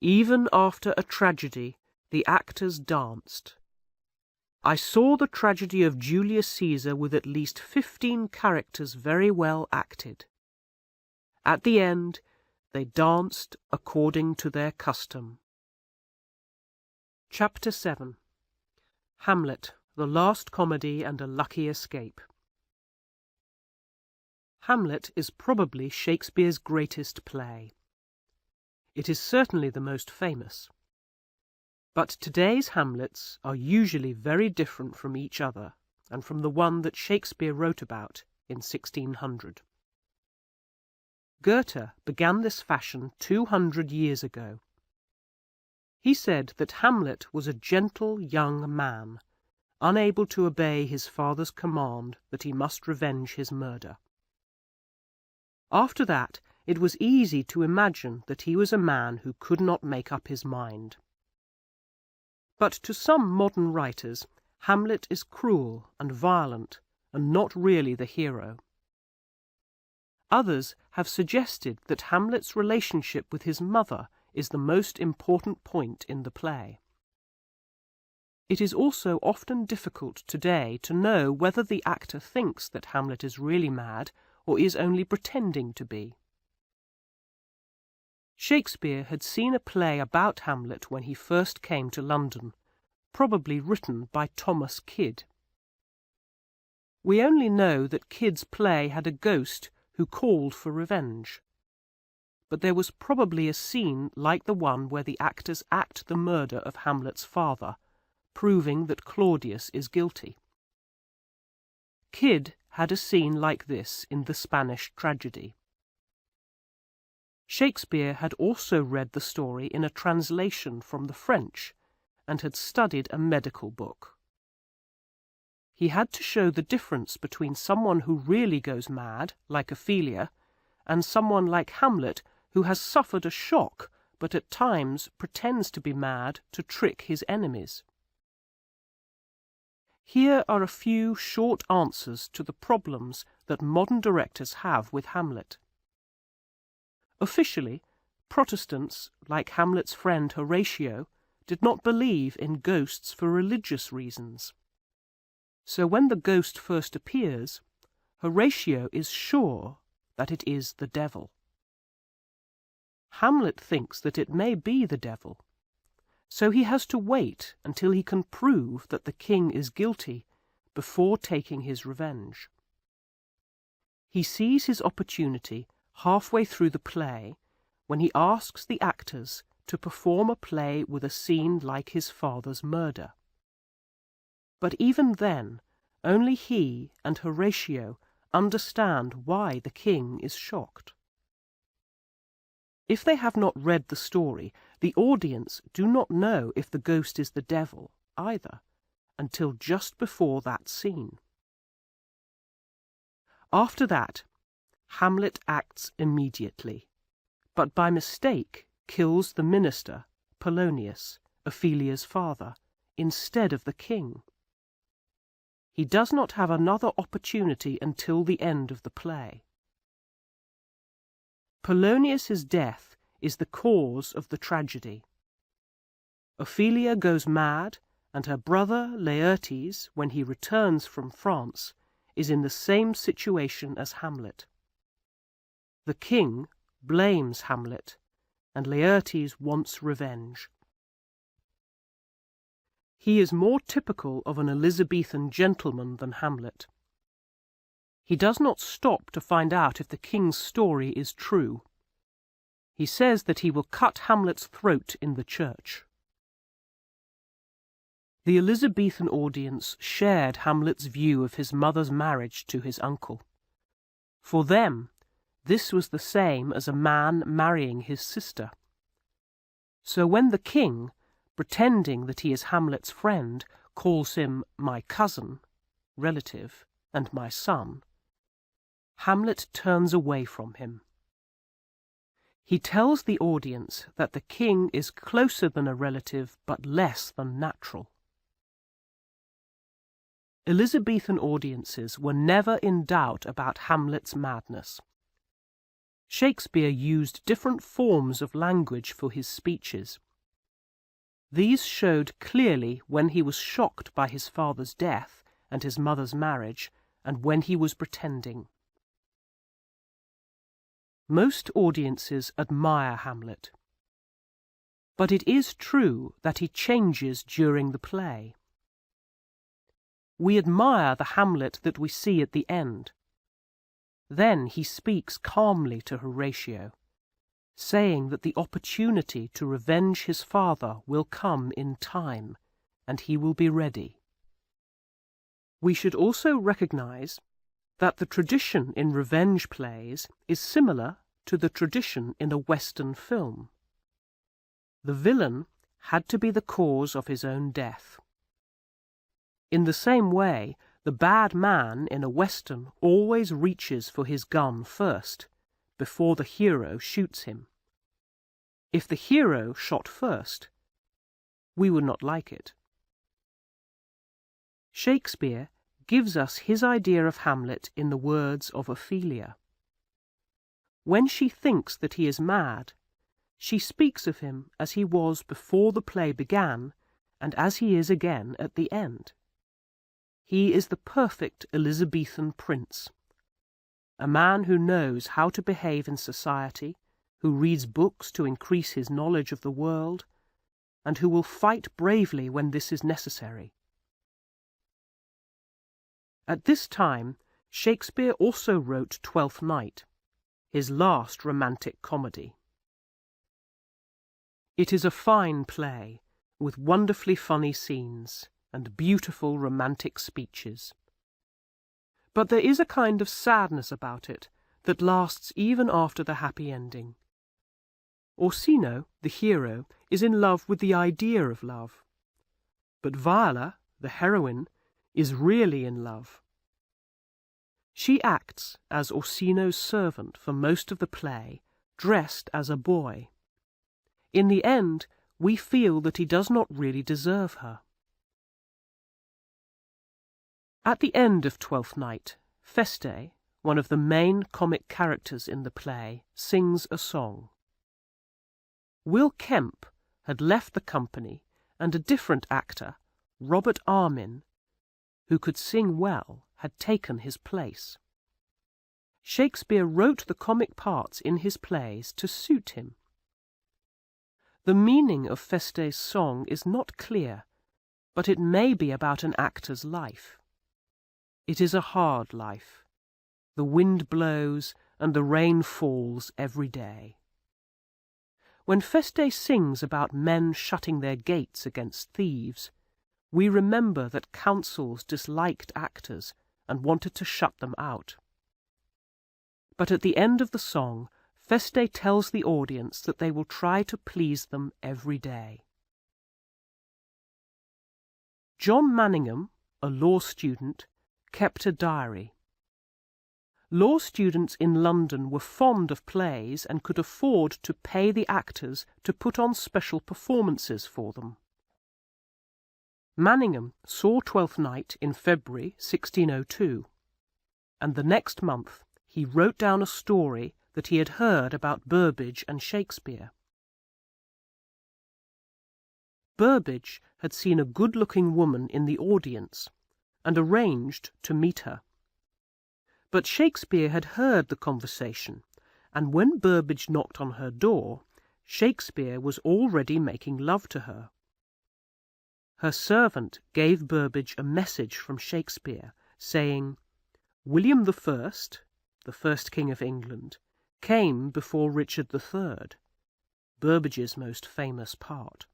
Even after a tragedy, the actors danced. I saw the tragedy of Julius Caesar with at least 15 characters very well acted. At the end, they danced according to their custom. Chapter 7. Hamlet, the Last Comedy and a Lucky Escape. Hamlet is probably Shakespeare's greatest play. It is certainly the most famous. But today's Hamlets are usually very different from each other and from the one that Shakespeare wrote about in 1600. Goethe began this fashion 200 years ago. He said that Hamlet was a gentle young man, unable to obey his father's command that he must revenge his murder. After that, it was easy to imagine that he was a man who could not make up his mind. But to some modern writers, Hamlet is cruel and violent, and not really the hero. Others have suggested that Hamlet's relationship with his mother is the most important point in the play. It is also often difficult today to know whether the actor thinks that Hamlet is really mad or is only pretending to be. Shakespeare had seen a play about Hamlet when he first came to London, probably written by Thomas Kyd. We only know that Kyd's play had a ghost who called for revenge. But there was probably a scene like the one where the actors act the murder of Hamlet's father, proving that Claudius is guilty. Kyd had a scene like this in the Spanish tragedy. Shakespeare had also read the story in a translation from the French and had studied a medical book. He had to show the difference between someone who really goes mad, like Ophelia, and someone like Hamlet who has suffered a shock but at times pretends to be mad to trick his enemies. Here are a few short answers to the problems that modern directors have with Hamlet. Officially, Protestants, like Hamlet's friend Horatio, did not believe in ghosts for religious reasons. So when the ghost first appears, Horatio is sure that it is the devil. Hamlet thinks that it may be the devil, so he has to wait until he can prove that the king is guilty before taking his revenge. He sees his opportunity halfway through the play when he asks the actors to perform a play with a scene like his father's murder. But even then, only he and Horatio understand why the king is shocked. If they have not read the story, the audience do not know if the ghost is the devil either, until just before that scene. After that, Hamlet acts immediately, but by mistake kills the minister, Polonius, Ophelia's father, instead of the king. He does not have another opportunity until the end of the play. Polonius's death is the cause of the tragedy. Ophelia goes mad, and her brother Laertes, when he returns from France, is in the same situation as Hamlet. The king blames Hamlet, and Laertes wants revenge. He is more typical of an Elizabethan gentleman than Hamlet. He does not stop to find out if the king's story is true. He says that he will cut Hamlet's throat in the church. The Elizabethan audience shared Hamlet's view of his mother's marriage to his uncle. For them, this was the same as a man marrying his sister. So when the king, pretending that he is Hamlet's friend, calls him my cousin, relative, and my son, Hamlet turns away from him. He tells the audience that the king is closer than a relative but less than natural. Elizabethan audiences were never in doubt about Hamlet's madness. Shakespeare used different forms of language for his speeches. These showed clearly when he was shocked by his father's death and his mother's marriage, and when he was pretending. Most audiences admire Hamlet, but it is true that he changes during the play. We admire the Hamlet that we see at the end. Then he speaks calmly to Horatio, saying that the opportunity to revenge his father will come in time, and he will be ready. We should also recognize that the tradition in revenge plays is similar to the tradition in a Western film. The villain had to be the cause of his own death. In the same way, the bad man in a Western always reaches for his gun first, before the hero shoots him. If the hero shot first, we would not like it. Shakespeare gives us his idea of Hamlet in the words of Ophelia. When she thinks that he is mad, she speaks of him as he was before the play began, and as he is again at the end. He is the perfect Elizabethan prince, a man who knows how to behave in society, who reads books to increase his knowledge of the world, and who will fight bravely when this is necessary. At this time, Shakespeare also wrote Twelfth Night, his last romantic comedy. It is a fine play, with wonderfully funny scenes and beautiful romantic speeches. But there is a kind of sadness about it that lasts even after the happy ending. Orsino, the hero, is in love with the idea of love, but Viola, the heroine, is really in love. She acts as Orsino's servant for most of the play, dressed as a boy. In the end, we feel that he does not really deserve her. At the end of Twelfth Night, Feste, one of the main comic characters in the play, sings a song. Will Kemp had left the company, and a different actor, Robert Armin, who could sing well, had taken his place. Shakespeare wrote the comic parts in his plays to suit him. The meaning of Feste's song is not clear, but it may be about an actor's life. It is a hard life. The wind blows and the rain falls every day. When Feste sings about men shutting their gates against thieves, we remember that councils disliked actors and wanted to shut them out. But at the end of the song, Feste tells the audience that they will try to please them every day. John Manningham, a law student, kept a diary. Law students in London were fond of plays and could afford to pay the actors to put on special performances for them. Manningham saw Twelfth Night in February 1602, and the next month he wrote down a story that he had heard about Burbage and Shakespeare. Burbage had seen a good-looking woman in the audience and arranged to meet her. But Shakespeare had heard the conversation, and when Burbage knocked on her door, Shakespeare was already making love to her. Her servant gave Burbage a message from Shakespeare, saying, "William the first King of England, came before Richard III, Burbage's most famous part."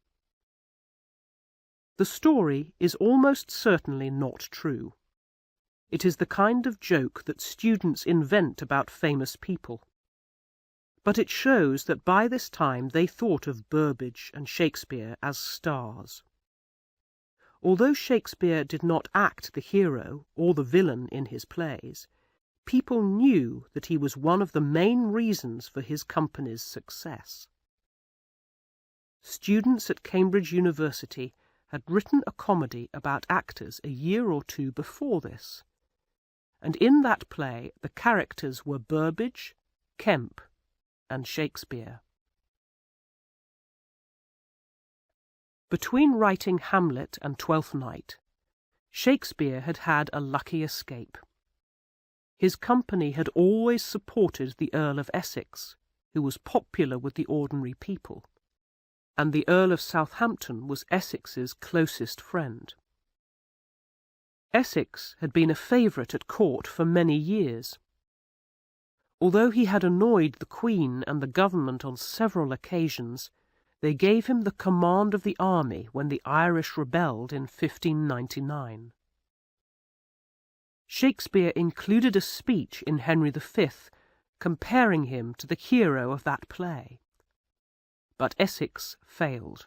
The story is almost certainly not true. It is the kind of joke that students invent about famous people. But it shows that by this time they thought of Burbage and Shakespeare as stars. Although Shakespeare did not act the hero or the villain in his plays, people knew that he was one of the main reasons for his company's success. Students at Cambridge University had written a comedy about actors a year or two before this, and in that play the characters were Burbage, Kemp, and Shakespeare. Between writing Hamlet and Twelfth Night, Shakespeare had had a lucky escape. His company had always supported the Earl of Essex, who was popular with the ordinary people, and the Earl of Southampton was Essex's closest friend. Essex had been a favourite at court for many years. Although he had annoyed the Queen and the government on several occasions, they gave him the command of the army when the Irish rebelled in 1599. Shakespeare included a speech in Henry V comparing him to the hero of that play. But Essex failed.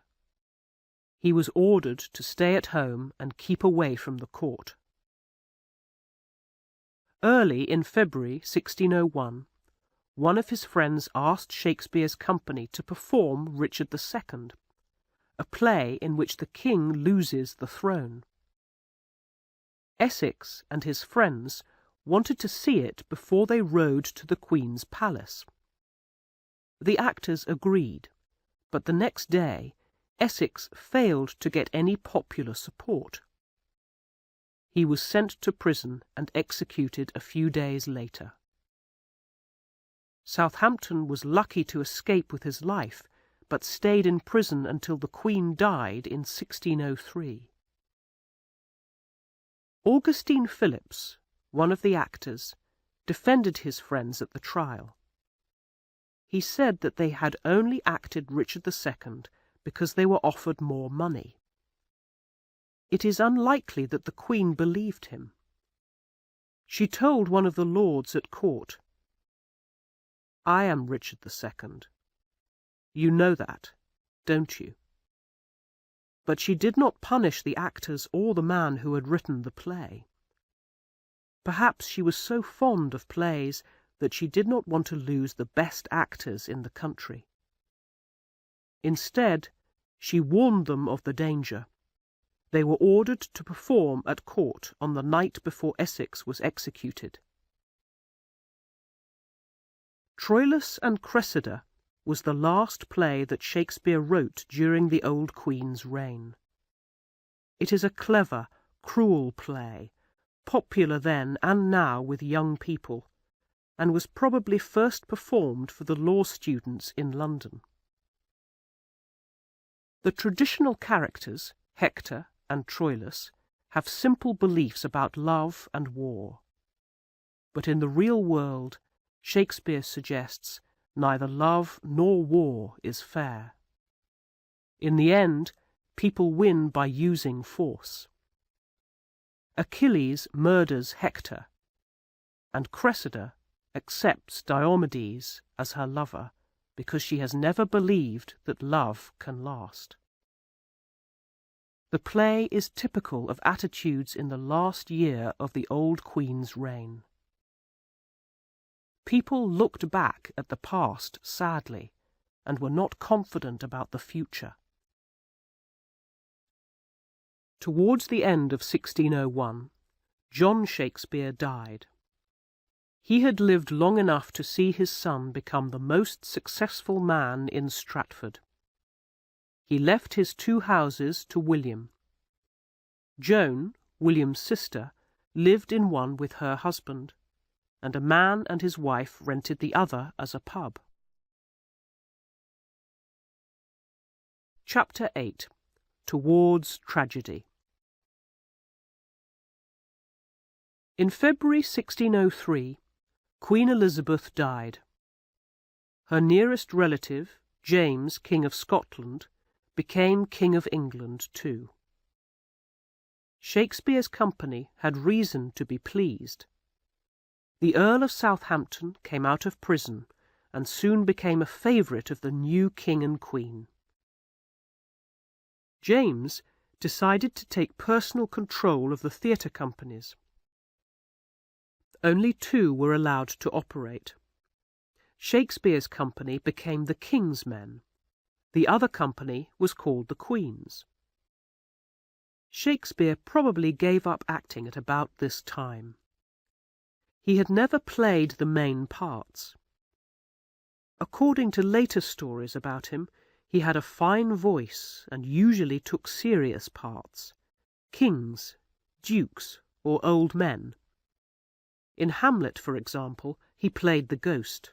He was ordered to stay at home and keep away from the court. Early in February 1601, one of his friends asked Shakespeare's company to perform Richard II, a play in which the king loses the throne. Essex and his friends wanted to see it before they rode to the Queen's palace. The actors agreed, but the next day Essex failed to get any popular support. He was sent to prison and executed a few days later. Southampton was lucky to escape with his life, but stayed in prison until the Queen died in 1603. Augustine Phillips, one of the actors, defended his friends at the trial. He said that they had only acted Richard II because they were offered more money. It is unlikely that the Queen believed him. She told one of the lords at court, "I am Richard II. You know that, don't you?" But she did not punish the actors or the man who had written the play. Perhaps she was so fond of plays that she did not want to lose the best actors in the country. Instead, she warned them of the danger. They were ordered to perform at court on the night before Essex was executed. Troilus and Cressida was the last play that Shakespeare wrote during the old Queen's reign. It is a clever, cruel play, popular then and now with young people, and was probably first performed for the law students in London. The traditional characters, Hector and Troilus, have simple beliefs about love and war. But in the real world, Shakespeare suggests neither love nor war is fair. In the end, people win by using force. Achilles murders Hector, and Cressida accepts Diomedes as her lover because she has never believed that love can last. The play is typical of attitudes in the last year of the old Queen's reign. People looked back at the past sadly and were not confident about the future. Towards the end of 1601, John Shakespeare died. He had lived long enough to see his son become the most successful man in Stratford. He left his 2 houses to William. Joan, William's sister, lived in one with her husband, and a man and his wife rented the other as a pub. Chapter 8. Towards Tragedy. In February 1603, Queen Elizabeth died. Her nearest relative, James, King of Scotland, became King of England too. Shakespeare's company had reason to be pleased. The Earl of Southampton came out of prison and soon became a favourite of the new King and Queen. James decided to take personal control of the theatre companies. Only 2 were allowed to operate. Shakespeare's company became the King's Men. The other company was called the Queen's. Shakespeare probably gave up acting at about this time. He had never played the main parts. According to later stories about him, he had a fine voice and usually took serious parts, kings, dukes, or old men. In Hamlet, for example, he played the ghost.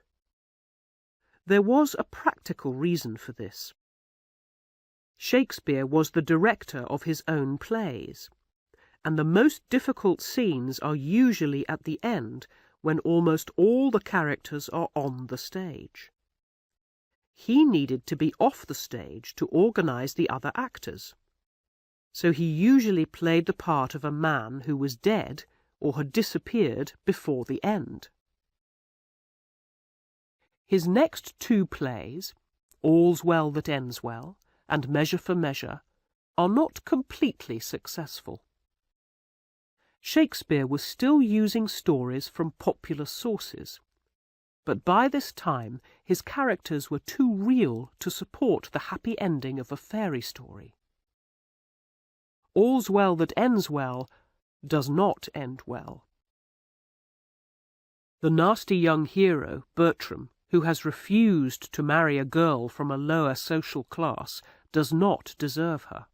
There was a practical reason for this. Shakespeare was the director of his own plays, and the most difficult scenes are usually at the end when almost all the characters are on the stage. He needed to be off the stage to organize the other actors, so he usually played the part of a man who was dead or had disappeared before the end. His next 2 plays, All's Well That Ends Well and Measure for Measure, are not completely successful. Shakespeare was still using stories from popular sources, but by this time his characters were too real to support the happy ending of a fairy story. All's Well That Ends Well does not end well. The nasty young hero, Bertram, who has refused to marry a girl from a lower social class, does not deserve her.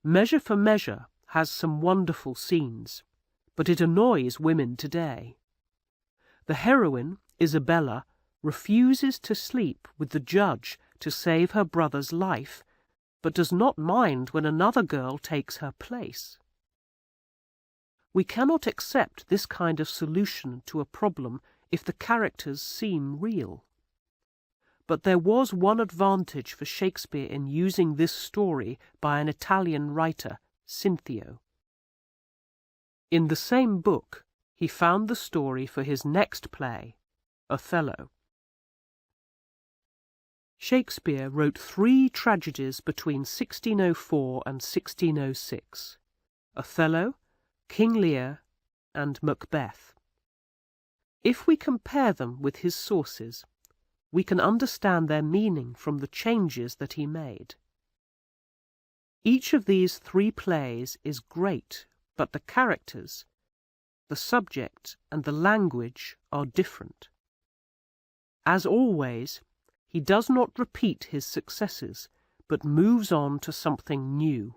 Measure for Measure has some wonderful scenes, but it annoys women today. The heroine, Isabella, refuses to sleep with the judge to save her brother's life, but does not mind when another girl takes her place. We cannot accept this kind of solution to a problem if the characters seem real. But there was one advantage for Shakespeare in using this story by an Italian writer, Cinthio. In the same book, he found the story for his next play, Othello. Shakespeare wrote 3 tragedies between 1604 and 1606, Othello, King Lear, and Macbeth. If we compare them with his sources, we can understand their meaning from the changes that he made. Each of these three plays is great, but the characters, the subject, and the language are different. As always, he does not repeat his successes, but moves on to something new.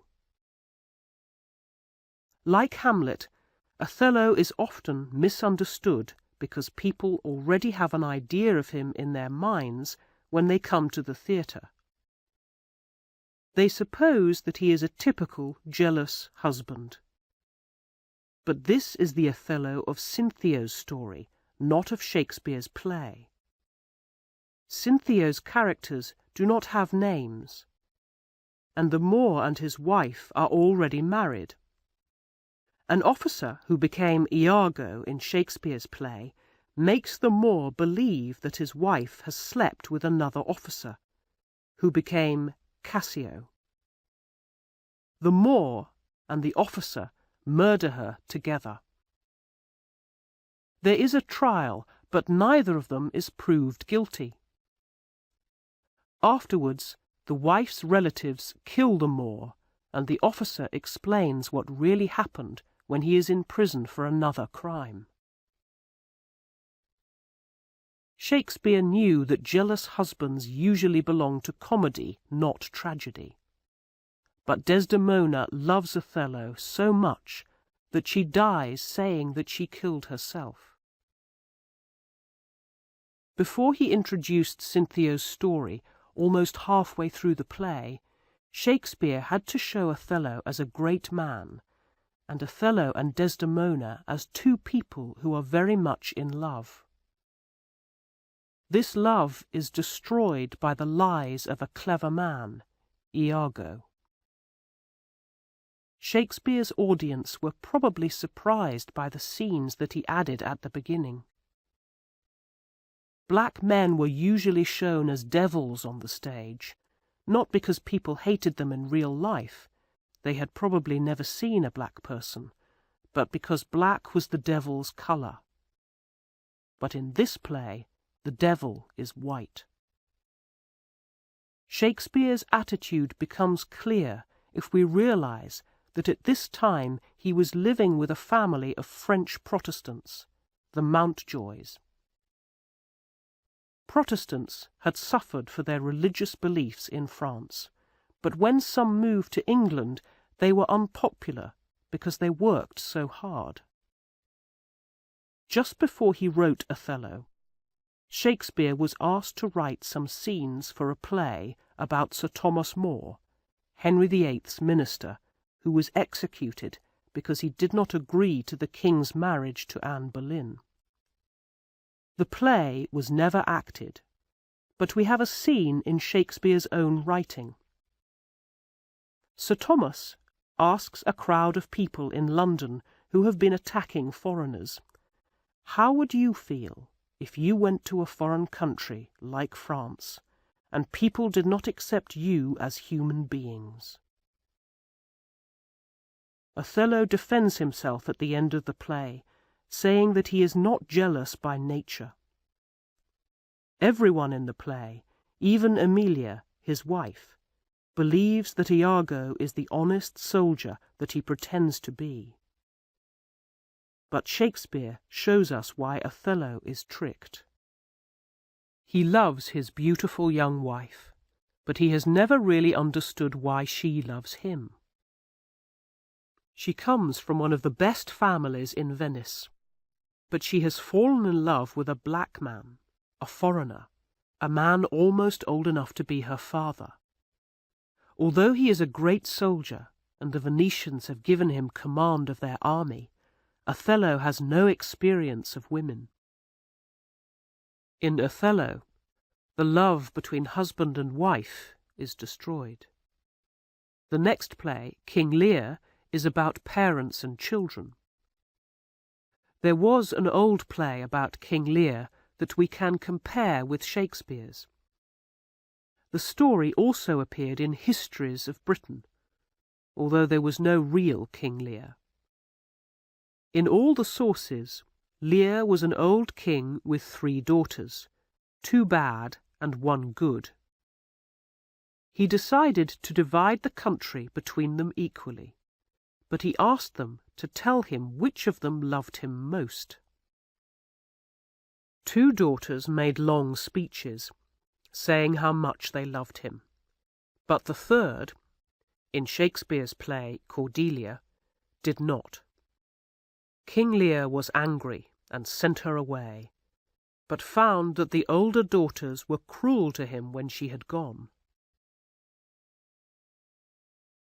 Like Hamlet, Othello is often misunderstood because people already have an idea of him in their minds when they come to the theatre. They suppose that he is a typical jealous husband. But this is the Othello of Cinthio's story, not of Shakespeare's play. Cinthio's characters do not have names, and the Moor and his wife are already married. An officer who became Iago in Shakespeare's play makes the Moor believe that his wife has slept with another officer, who became Cassio. The Moor and the officer murder her together. There is a trial, but neither of them is proved guilty. Afterwards, the wife's relatives kill the Moor, and the officer explains what really happened when he is in prison for another crime. Shakespeare knew that jealous husbands usually belong to comedy, not tragedy. But Desdemona loves Othello so much that she dies saying that she killed herself. Before he introduced Cinthio's story, almost halfway through the play, Shakespeare had to show Othello as a great man, and Othello and Desdemona as two people who are very much in love. This love is destroyed by the lies of a clever man, Iago. Shakespeare's audience were probably surprised by the scenes that he added at the beginning. Black men were usually shown as devils on the stage, not because people hated them in real life, they had probably never seen a black person, but because black was the devil's colour. But in this play, the devil is white. Shakespeare's attitude becomes clear if we realize that at this time he was living with a family of French Protestants, the Mountjoys. Protestants had suffered for their religious beliefs in France, but when some moved to England, they were unpopular because they worked so hard. Just before he wrote Othello, Shakespeare was asked to write some scenes for a play about Sir Thomas More, Henry VIII's minister, who was executed because he did not agree to the king's marriage to Anne Boleyn. The play was never acted, but we have a scene in Shakespeare's own writing. Sir Thomas asks a crowd of people in London who have been attacking foreigners, "How would you feel if you went to a foreign country like France, and people did not accept you as human beings?" Othello defends himself at the end of the play, saying that he is not jealous by nature. Everyone in the play, even Emilia, his wife, believes that Iago is the honest soldier that he pretends to be. But Shakespeare shows us why Othello is tricked. He loves his beautiful young wife, but he has never really understood why she loves him. She comes from one of the best families in Venice, but she has fallen in love with a black man, a foreigner, a man almost old enough to be her father. Although he is a great soldier, and the Venetians have given him command of their army, Othello has no experience of women. In Othello, the love between husband and wife is destroyed. The next play, King Lear, is about parents and children. There was an old play about King Lear that we can compare with Shakespeare's. The story also appeared in histories of Britain, although there was no real King Lear. In all the sources, Lear was an old king with 3 daughters, 2 bad and 1 good. He decided to divide the country between them equally, but he asked them to tell him which of them loved him most. 2 daughters made long speeches, saying how much they loved him, but the third, in Shakespeare's play Cordelia, did not. King Lear was angry and sent her away, but found that the older daughters were cruel to him when she had gone.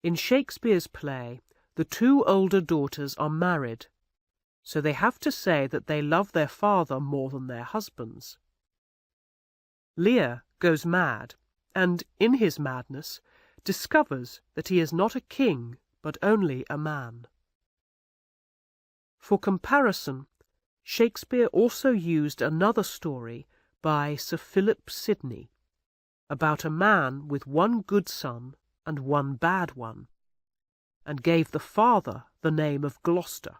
In Shakespeare's play, the 2 older daughters are married, so they have to say that they love their father more than their husbands. Lear goes mad, and, in his madness, discovers that he is not a king, but only a man. For comparison, Shakespeare also used another story by Sir Philip Sidney about a man with 1 good son and 1 bad one, and gave the father the name of Gloucester.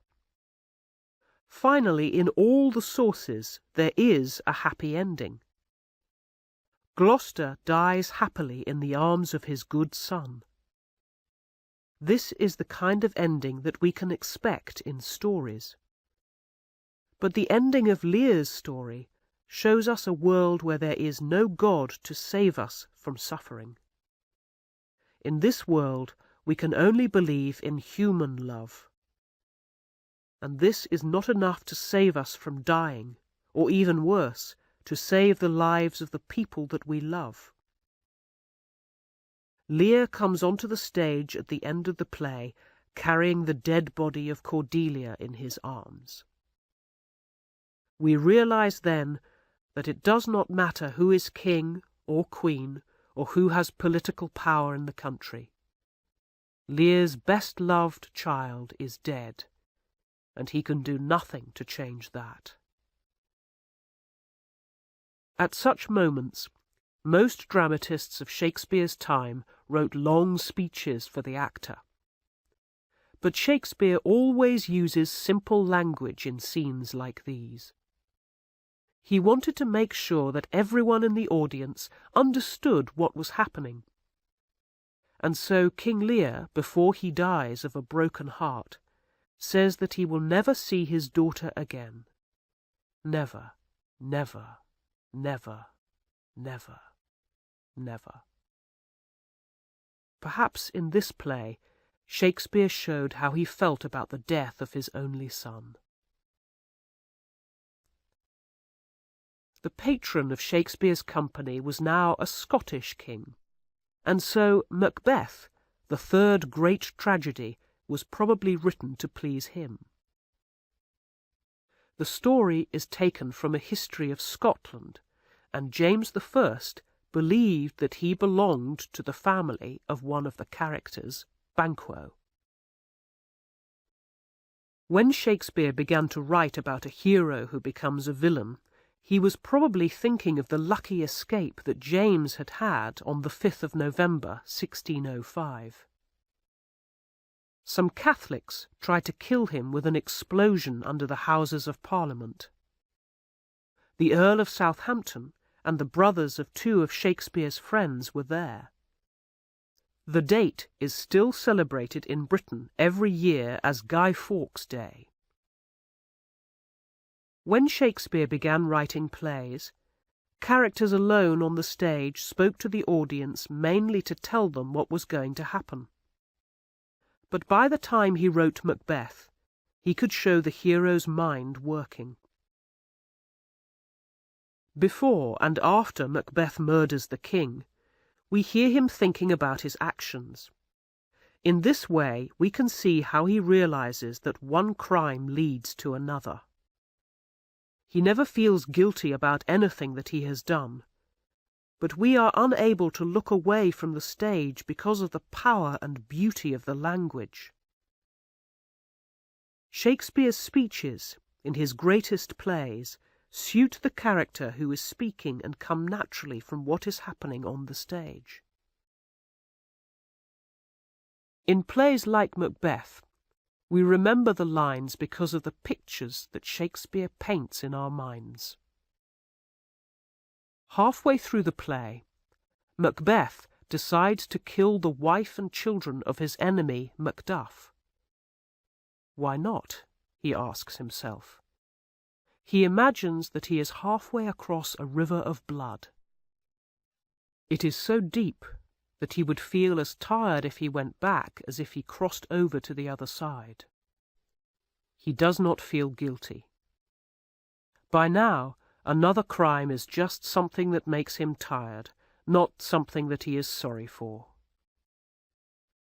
Finally, in all the sources, there is a happy ending. Gloucester dies happily in the arms of his good son. This is the kind of ending that we can expect in stories. But the ending of Lear's story shows us a world where there is no God to save us from suffering. In this world, we can only believe in human love. And this is not enough to save us from dying, or even worse, to save the lives of the people that we love. Lear comes onto the stage at the end of the play, carrying the dead body of Cordelia in his arms. We realize then that it does not matter who is king or queen, or who has political power in the country. Lear's best-loved child is dead, and he can do nothing to change that. At such moments, most dramatists of Shakespeare's time wrote long speeches for the actor. But Shakespeare always uses simple language in scenes like these. He wanted to make sure that everyone in the audience understood what was happening. And so King Lear, before he dies of a broken heart, says that he will never see his daughter again. Never, never, never, never, never. Perhaps in this play, Shakespeare showed how he felt about the death of his only son. The patron of Shakespeare's company was now a Scottish king, and so Macbeth, the 3rd great tragedy, was probably written to please him. The story is taken from a history of Scotland, and James I believed that he belonged to the family of one of the characters, Banquo. When Shakespeare began to write about a hero who becomes a villain, he was probably thinking of the lucky escape that James had had on the 5th of November, 1605. Some Catholics tried to kill him with an explosion under the Houses of Parliament. The Earl of Southampton and the brothers of 2 of Shakespeare's friends were there. The date is still celebrated in Britain every year as Guy Fawkes Day. When Shakespeare began writing plays, characters alone on the stage spoke to the audience mainly to tell them what was going to happen. But by the time he wrote Macbeth, he could show the hero's mind working. Before and after Macbeth murders the king, we hear him thinking about his actions. In this way, we can see how he realizes that one crime leads to another. He never feels guilty about anything that he has done, but we are unable to look away from the stage because of the power and beauty of the language. Shakespeare's speeches, in his greatest plays, suit the character who is speaking and come naturally from what is happening on the stage. In plays like Macbeth, we remember the lines because of the pictures that Shakespeare paints in our minds. Halfway through the play, Macbeth decides to kill the wife and children of his enemy Macduff. Why not? He asks himself. He imagines that he is halfway across a river of blood. It is so deep that he would feel as tired if he went back as if he crossed over to the other side. He does not feel guilty. By now, another crime is just something that makes him tired, not something that he is sorry for.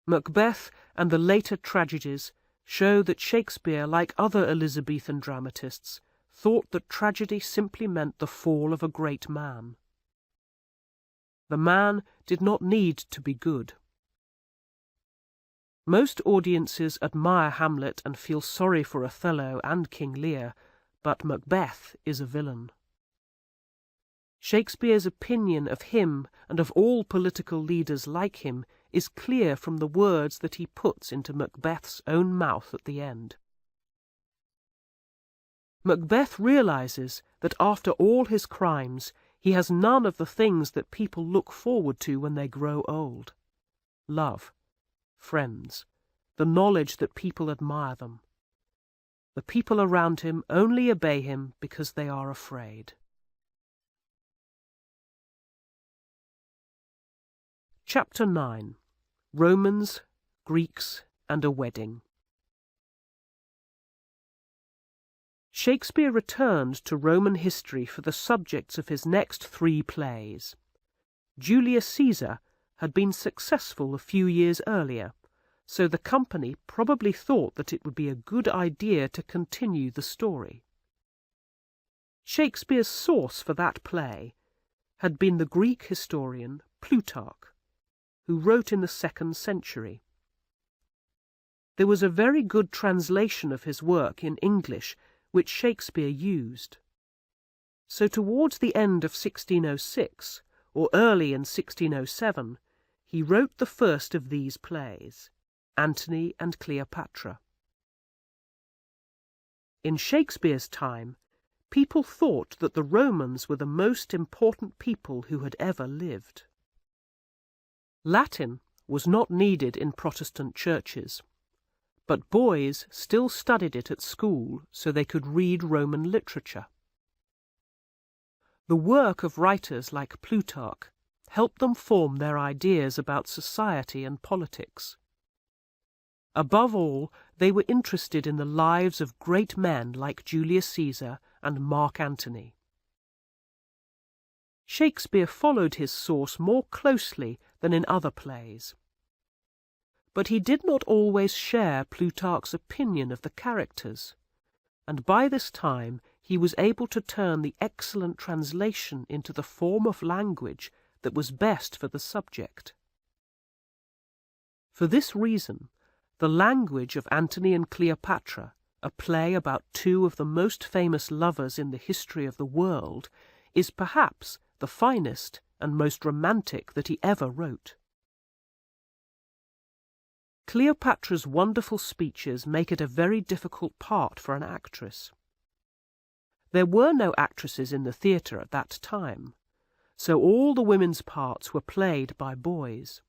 Macbeth and the later tragedies show that Shakespeare, like other Elizabethan dramatists, thought that tragedy simply meant the fall of a great man. The man did not need to be good. Most audiences admire Hamlet and feel sorry for Othello and King Lear, but Macbeth is a villain. Shakespeare's opinion of him and of all political leaders like him is clear from the words that he puts into Macbeth's own mouth at the end. Macbeth realizes that after all his crimes, he has none of the things that people look forward to when they grow old: love, friends, the knowledge that people admire them. The people around him only obey him because they are afraid. Chapter 9. Romans, Greeks, and a Wedding. Shakespeare returned to Roman history for the subjects of his next 3 plays. Julius Caesar had been successful a few years earlier, so the company probably thought that it would be a good idea to continue the story. Shakespeare's source for that play had been the Greek historian Plutarch, who wrote in the 2nd century. There was a very good translation of his work in English which Shakespeare used. So towards the end of 1606, or early in 1607, he wrote the first of these plays, Antony and Cleopatra. In Shakespeare's time, people thought that the Romans were the most important people who had ever lived. Latin was not needed in Protestant churches, but boys still studied it at school so they could read Roman literature. The work of writers like Plutarch helped them form their ideas about society and politics. Above all, they were interested in the lives of great men like Julius Caesar and Mark Antony. Shakespeare followed his source more closely than in other plays. But he did not always share Plutarch's opinion of the characters, and by this time he was able to turn the excellent translation into the form of language that was best for the subject. For this reason, the language of Antony and Cleopatra, a play about 2 of the most famous lovers in the history of the world, is perhaps the finest and most romantic that he ever wrote. Cleopatra's wonderful speeches make it a very difficult part for an actress. There were no actresses in the theatre at that time, so all the women's parts were played by boys.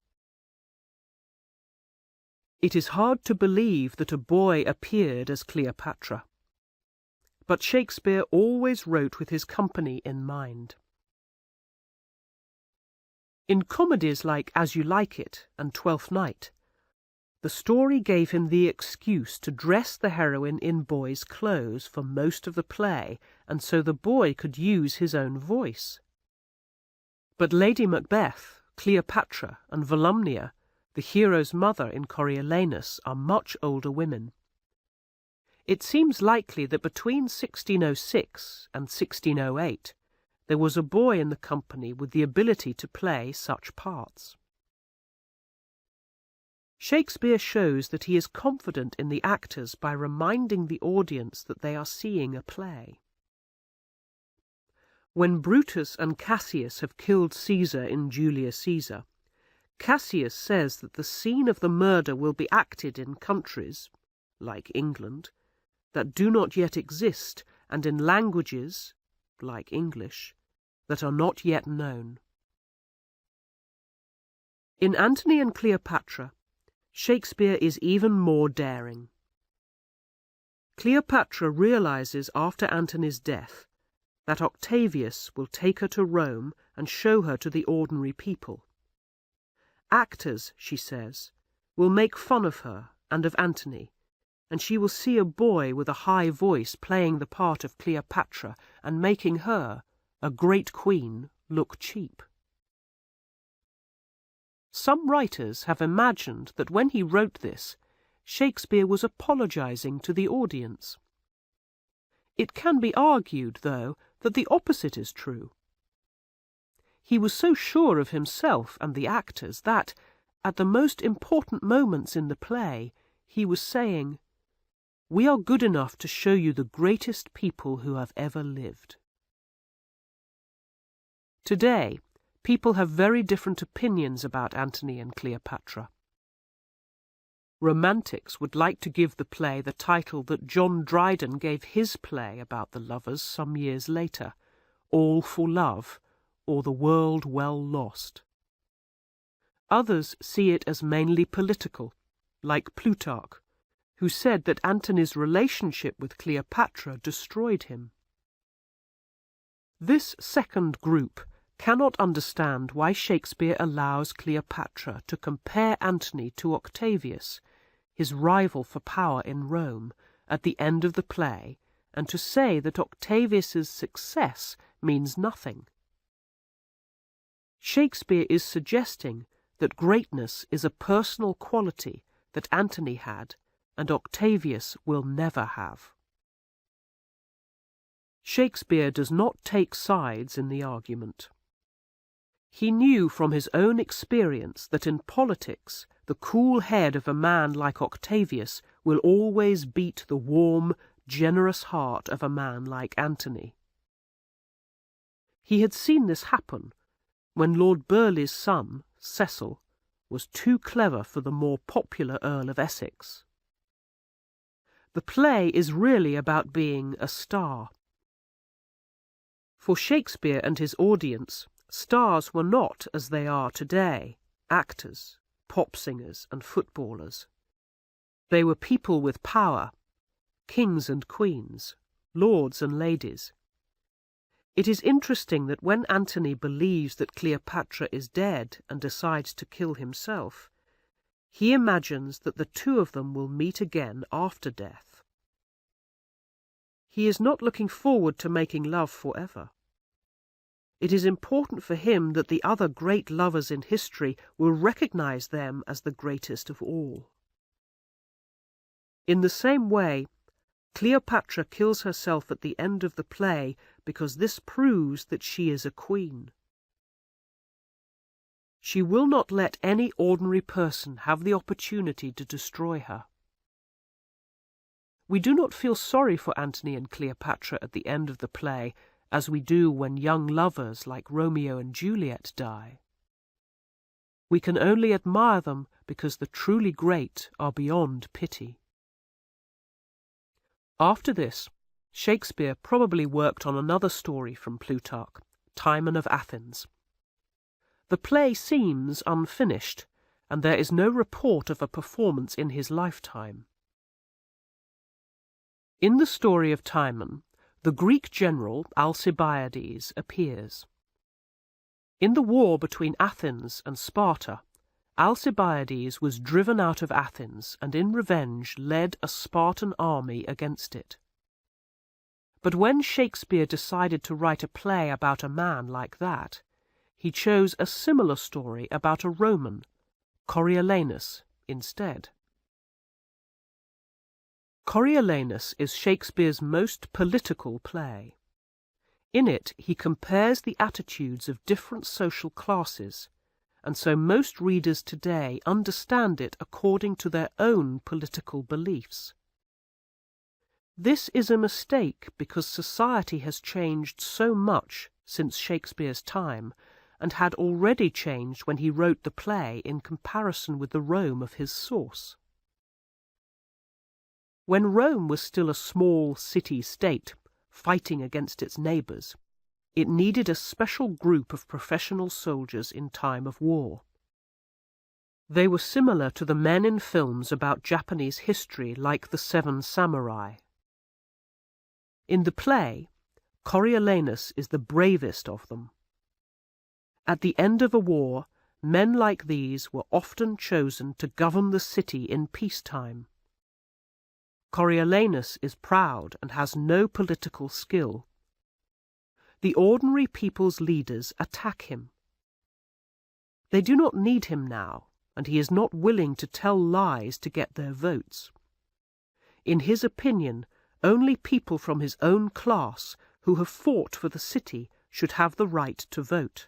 It is hard to believe that a boy appeared as Cleopatra, but Shakespeare always wrote with his company in mind. In comedies like As You Like It and Twelfth Night, the story gave him the excuse to dress the heroine in boys' clothes for most of the play, and so the boy could use his own voice. But Lady Macbeth, Cleopatra, and Volumnia, the hero's mother in Coriolanus, are much older women. It seems likely that between 1606 and 1608 there was a boy in the company with the ability to play such parts. Shakespeare shows that he is confident in the actors by reminding the audience that they are seeing a play. When Brutus and Cassius have killed Caesar in Julius Caesar, Cassius says that the scene of the murder will be acted in countries, like England, that do not yet exist, and in languages, like English, that are not yet known. In Antony and Cleopatra, Shakespeare is even more daring. Cleopatra realizes after Antony's death that Octavius will take her to Rome and show her to the ordinary people. Actors, she says, will make fun of her and of Antony, and she will see a boy with a high voice playing the part of Cleopatra and making her, a great queen, look cheap. Some writers have imagined that when he wrote this, Shakespeare was apologizing to the audience. It can be argued, though, that the opposite is true. He was so sure of himself and the actors that, at the most important moments in the play, he was saying, "We are good enough to show you the greatest people who have ever lived." Today, people have very different opinions about Antony and Cleopatra. Romantics would like to give the play the title that John Dryden gave his play about the lovers some years later, All for Love, or The World Well Lost. Others see it as mainly political, like Plutarch, who said that Antony's relationship with Cleopatra destroyed him. This second group cannot understand why Shakespeare allows Cleopatra to compare Antony to Octavius, his rival for power in Rome, at the end of the play, and to say that Octavius's success means nothing. Shakespeare is suggesting that greatness is a personal quality that Antony had and Octavius will never have. Shakespeare does not take sides in the argument. He knew from his own experience that in politics the cool head of a man like Octavius will always beat the warm, generous heart of a man like Antony. He had seen this happen when Lord Burleigh's son, Cecil, was too clever for the more popular Earl of Essex. The play is really about being a star. For Shakespeare and his audience, stars were not, as they are today, actors, pop singers and footballers. They were people with power, kings and queens, lords and ladies. It is interesting that when Antony believes that Cleopatra is dead and decides to kill himself, he imagines that the two of them will meet again after death. He is not looking forward to making love forever. It is important for him that the other great lovers in history will recognize them as the greatest of all. In the same way, Cleopatra kills herself at the end of the play because this proves that she is a queen. She will not let any ordinary person have the opportunity to destroy her. We do not feel sorry for Antony and Cleopatra at the end of the play as we do when young lovers like Romeo and Juliet die. We can only admire them because the truly great are beyond pity. After this, Shakespeare probably worked on another story from Plutarch, Timon of Athens. The play seems unfinished, and there is no report of a performance in his lifetime. In the story of Timon, the Greek general Alcibiades appears. In the war between Athens and Sparta, Alcibiades was driven out of Athens and in revenge led a Spartan army against it. But when Shakespeare decided to write a play about a man like that, he chose a similar story about a Roman, Coriolanus, instead. Coriolanus is Shakespeare's most political play. In it he compares the attitudes of different social classes, and so most readers today understand it according to their own political beliefs. This is a mistake because society has changed so much since Shakespeare's time, and had already changed when he wrote the play in comparison with the Rome of his source. When Rome was still a small city-state, fighting against its neighbours, it needed a special group of professional soldiers in time of war. They were similar to the men in films about Japanese history like The Seven Samurai. In the play, Coriolanus is the bravest of them. At the end of a war, men like these were often chosen to govern the city in peacetime. Coriolanus is proud and has no political skill. The ordinary people's leaders attack him. They do not need him now, and he is not willing to tell lies to get their votes. In his opinion, only people from his own class who have fought for the city should have the right to vote.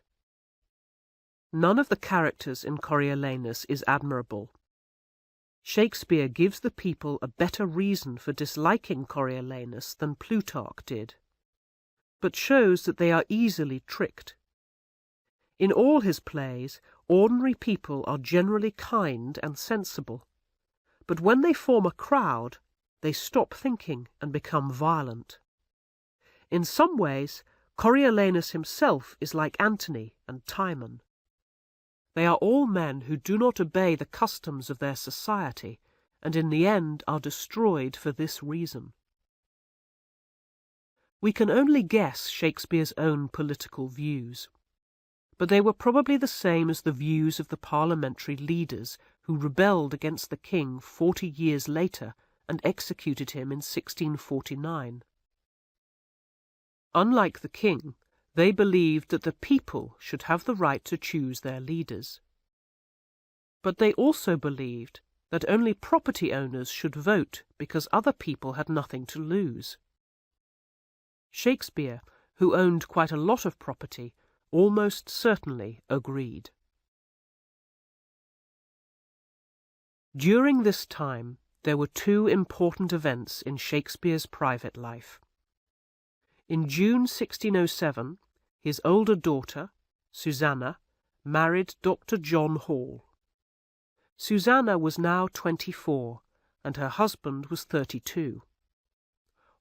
None of the characters in Coriolanus is admirable. Shakespeare gives the people a better reason for disliking Coriolanus than Plutarch did, but shows that they are easily tricked. In all his plays, ordinary people are generally kind and sensible, but when they form a crowd, they stop thinking and become violent. In some ways, Coriolanus himself is like Antony and Timon. They are all men who do not obey the customs of their society, and in the end are destroyed for this reason. We can only guess Shakespeare's own political views, but they were probably the same as the views of the parliamentary leaders who rebelled against the king 40 years later and executed him in 1649. Unlike the king, they believed that the people should have the right to choose their leaders. But they also believed that only property owners should vote because other people had nothing to lose. Shakespeare, who owned quite a lot of property, almost certainly agreed. During this time, there were two important events in Shakespeare's private life. In June 1607, his older daughter, Susanna, married Dr. John Hall. Susanna was now 24, and her husband was 32.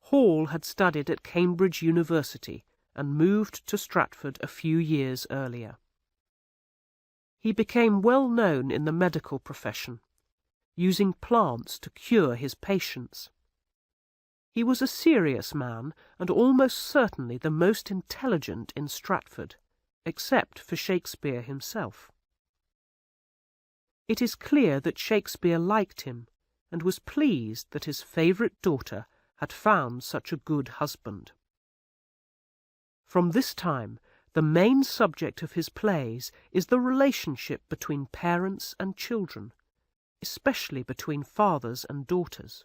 Hall had studied at Cambridge University and moved to Stratford a few years earlier. He became well known in the medical profession, using plants to cure his patients. He was a serious man and almost certainly the most intelligent in Stratford, except for Shakespeare himself. It is clear that Shakespeare liked him and was pleased that his favourite daughter had found such a good husband. From this time, the main subject of his plays is the relationship between parents and children, especially between fathers and daughters.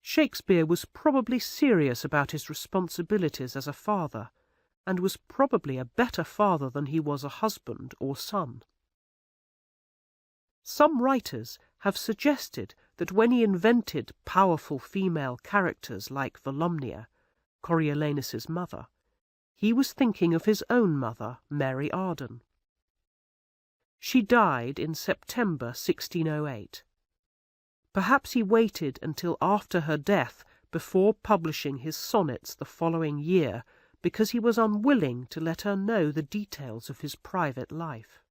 Shakespeare was probably serious about his responsibilities as a father, and was probably a better father than he was a husband or son. Some writers have suggested that when he invented powerful female characters like Volumnia, Coriolanus's mother, he was thinking of his own mother, Mary Arden. She died in September 1608. Perhaps he waited until after her death before publishing his sonnets the following year, because he was unwilling to let her know the details of his private life.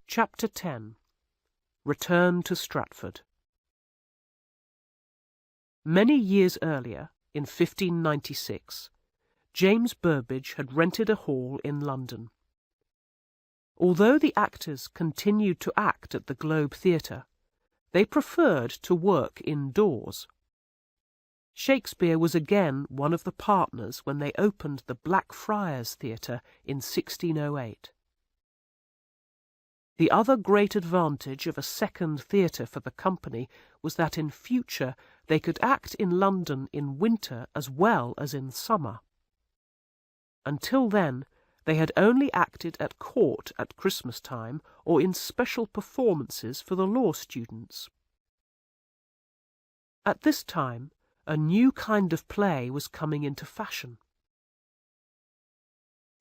Chapter 10. Return to Stratford. Many years earlier, in 1596, James Burbage had rented a hall in London. Although the actors continued to act at the Globe Theatre, they preferred to work indoors. Shakespeare was again one of the partners when they opened the Blackfriars Theatre in 1608. The other great advantage of a second theatre for the company was that in future they could act in London in winter as well as in summer. Until then, they had only acted at court at Christmas time or in special performances for the law students. At this time, a new kind of play was coming into fashion.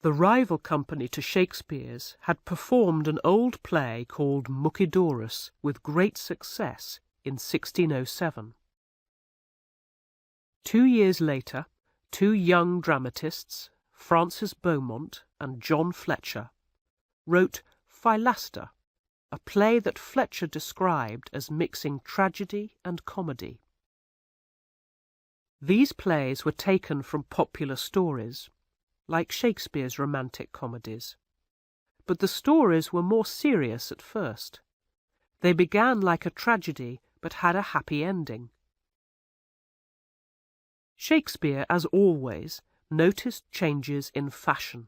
The rival company to Shakespeare's had performed an old play called Mucidorus with great success in 1607. 2 years later, two young dramatists, Francis Beaumont and John Fletcher, wrote Philaster, a play that Fletcher described as mixing tragedy and comedy. These plays were taken from popular stories, like Shakespeare's romantic comedies, but the stories were more serious at first. They began like a tragedy, but had a happy ending. Shakespeare, as always, noticed changes in fashion.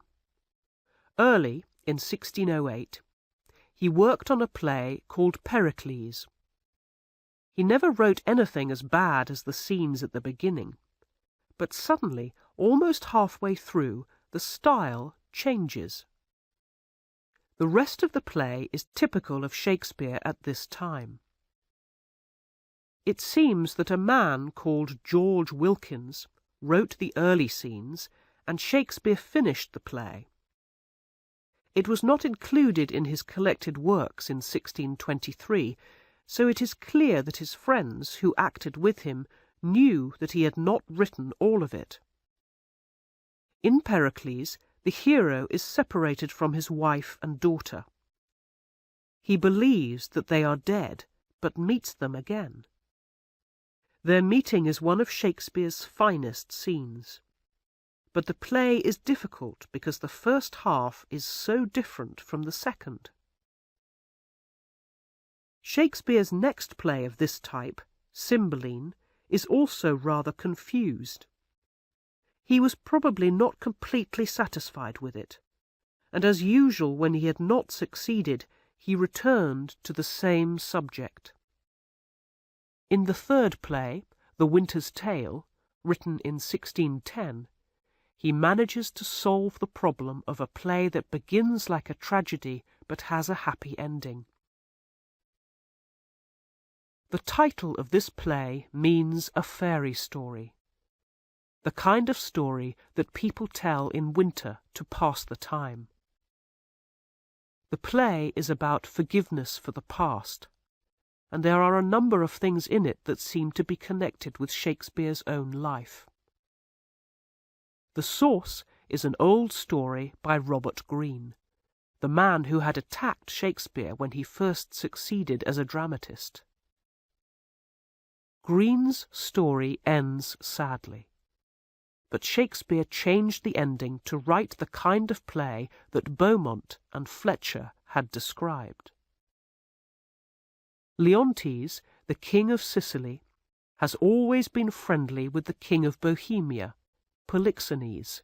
Early, in 1608, he worked on a play called Pericles. He never wrote anything as bad as the scenes at the beginning, but suddenly, almost halfway through, the style changes. The rest of the play is typical of Shakespeare at this time. It seems that a man called George Wilkins wrote the early scenes, and Shakespeare finished the play. It was not included in his collected works in 1623, so it is clear that his friends who acted with him knew that he had not written all of it. In Pericles, the hero is separated from his wife and daughter. He believes that they are dead, but meets them again. Their meeting is one of Shakespeare's finest scenes. But the play is difficult because the first half is so different from the second. Shakespeare's next play of this type, Cymbeline, is also rather confused. He was probably not completely satisfied with it, and as usual when he had not succeeded, he returned to the same subject. In the third play, The Winter's Tale, written in 1610, he manages to solve the problem of a play that begins like a tragedy but has a happy ending. The title of this play means a fairy story, the kind of story that people tell in winter to pass the time. The play is about forgiveness for the past, and there are a number of things in it that seem to be connected with Shakespeare's own life. The source is an old story by Robert Greene, the man who had attacked Shakespeare when he first succeeded as a dramatist. Greene's story ends sadly, but Shakespeare changed the ending to write the kind of play that Beaumont and Fletcher had described. Leontes, the king of Sicily, has always been friendly with the king of Bohemia, Polixenes.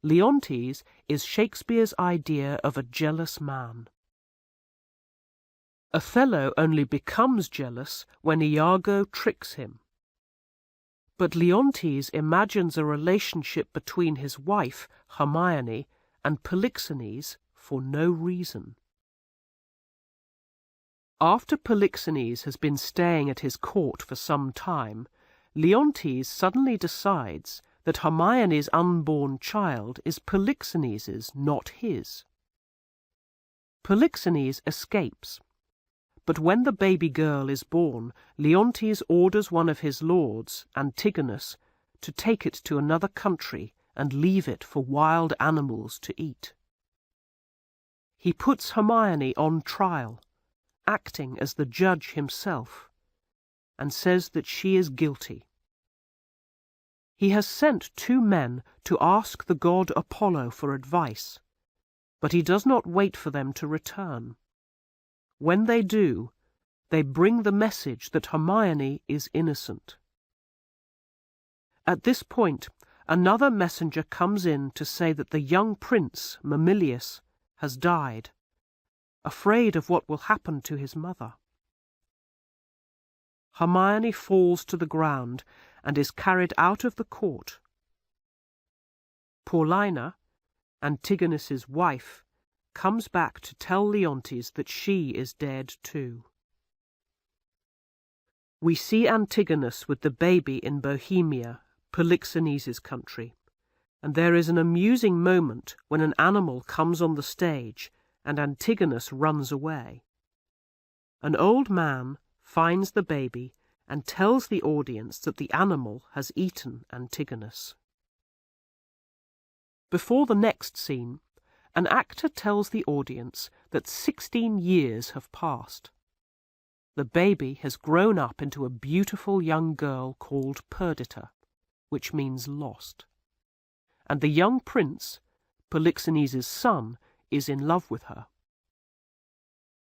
Leontes is Shakespeare's idea of a jealous man. Othello only becomes jealous when Iago tricks him. But Leontes imagines a relationship between his wife, Hermione, and Polixenes for no reason. After Polixenes has been staying at his court for some time, Leontes suddenly decides that Hermione's unborn child is Polixenes's, not his. Polixenes escapes, but when the baby girl is born, Leontes orders one of his lords, Antigonus, to take it to another country and leave it for wild animals to eat. He puts Hermione on trial, acting as the judge himself, and says that she is guilty. He has sent 2 men to ask the god Apollo for advice, but he does not wait for them to return. When they do, they bring the message that Hermione is innocent. At this point, another messenger comes in to say that the young prince, Mamillius, has died, afraid of what will happen to his mother. Hermione falls to the ground and is carried out of the court. Paulina, Antigonus's wife, comes back to tell Leontes that she is dead too. We see Antigonus with the baby in Bohemia, Polixenes's country, and there is an amusing moment when an animal comes on the stage and Antigonus runs away. An old man finds the baby and tells the audience that the animal has eaten Antigonus. Before the next scene, an actor tells the audience that 16 years have passed. The baby has grown up into a beautiful young girl called Perdita, which means lost. And the young prince, Polixenes' son, is in love with her.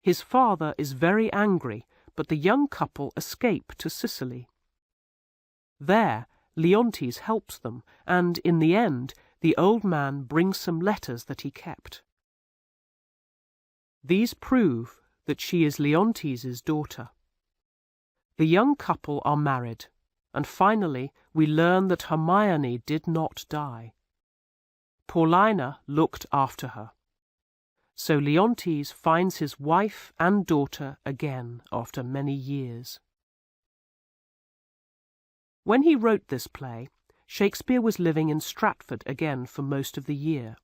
His father is very angry, but the young couple escape to Sicily. There, Leontes helps them, and in the end, the old man brings some letters that he kept. These prove that she is Leontes' daughter. The young couple are married, and finally we learn that Hermione did not die. Paulina looked after her. So Leontes finds his wife and daughter again after many years. When he wrote this play, Shakespeare was living in Stratford again for most of the year.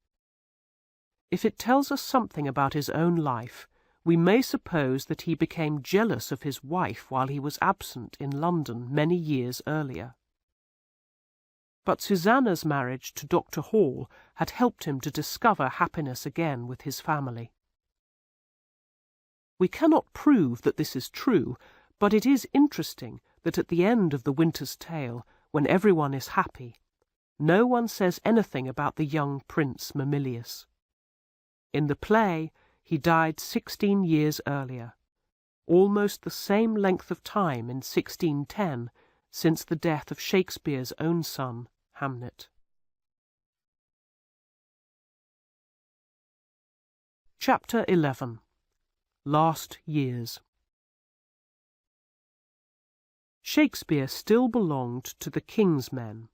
If it tells us something about his own life, we may suppose that he became jealous of his wife while he was absent in London many years earlier. But Susanna's marriage to Dr. Hall had helped him to discover happiness again with his family. We cannot prove that this is true, but it is interesting that at the end of The Winter's Tale, when everyone is happy, no one says anything about the young Prince Mamillius. In the play, he died 16 years earlier, almost the same length of time in 1610 since the death of Shakespeare's own son, Hamlet. Chapter 11. Last Years. Shakespeare still belonged to the King's Men,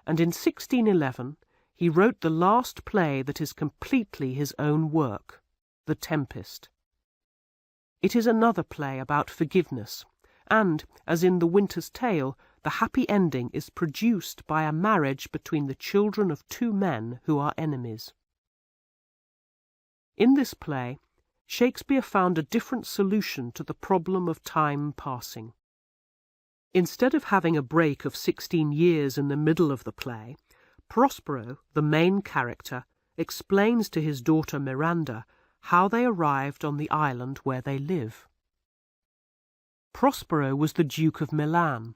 and in 1611 he wrote the last play that is completely his own work, The Tempest. It is another play about forgiveness, and, as in The Winter's Tale, the happy ending is produced by a marriage between the children of two men who are enemies. In this play, Shakespeare found a different solution to the problem of time passing. Instead of having a break of 16 years in the middle of the play, Prospero, the main character, explains to his daughter Miranda how they arrived on the island where they live. Prospero was the Duke of Milan,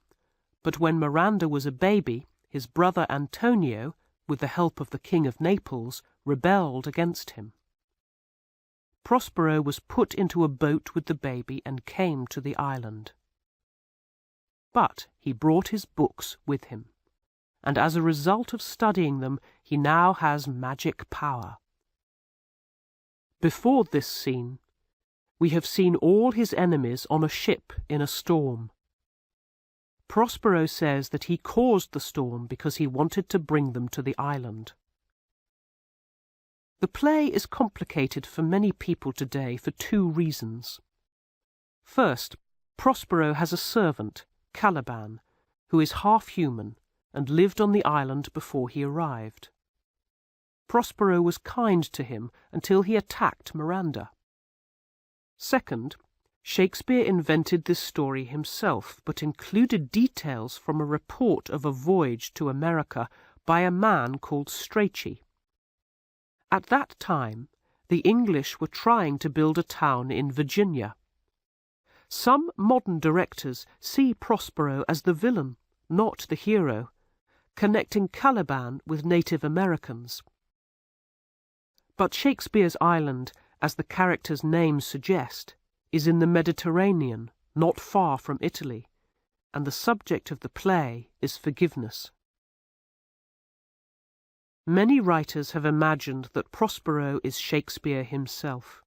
but when Miranda was a baby, his brother Antonio, with the help of the King of Naples, rebelled against him. Prospero was put into a boat with the baby and came to the island. But he brought his books with him, and as a result of studying them, he now has magic power. Before this scene, we have seen all his enemies on a ship in a storm. Prospero says that he caused the storm because he wanted to bring them to the island. The play is complicated for many people today for two reasons. First, Prospero has a servant, Caliban, who is half-human and lived on the island before he arrived. Prospero was kind to him until he attacked Miranda. Second, Shakespeare invented this story himself, but included details from a report of a voyage to America by a man called Strachey. At that time, the English were trying to build a town in Virginia. Some modern directors see Prospero as the villain, not the hero, connecting Caliban with Native Americans. But Shakespeare's island, as the character's names suggest, is in the Mediterranean, not far from Italy, and the subject of the play is forgiveness. Many writers have imagined that Prospero is Shakespeare himself.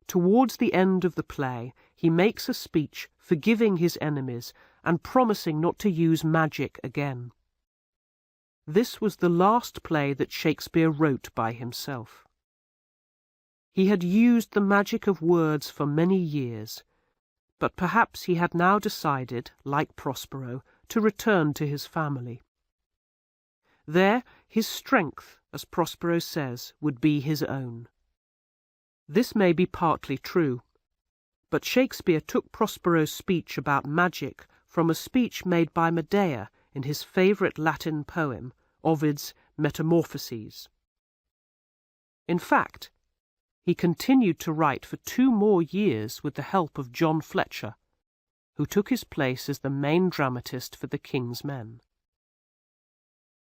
Towards the end of the play, he makes a speech forgiving his enemies and promising not to use magic again. This was the last play that Shakespeare wrote by himself. He had used the magic of words for many years, but perhaps he had now decided, like Prospero, to return to his family. There, his strength, as Prospero says, would be his own. This may be partly true, but Shakespeare took Prospero's speech about magic from a speech made by Medea in his favourite Latin poem, Ovid's Metamorphoses. In fact, he continued to write for 2 more years with the help of John Fletcher, who took his place as the main dramatist for the King's Men.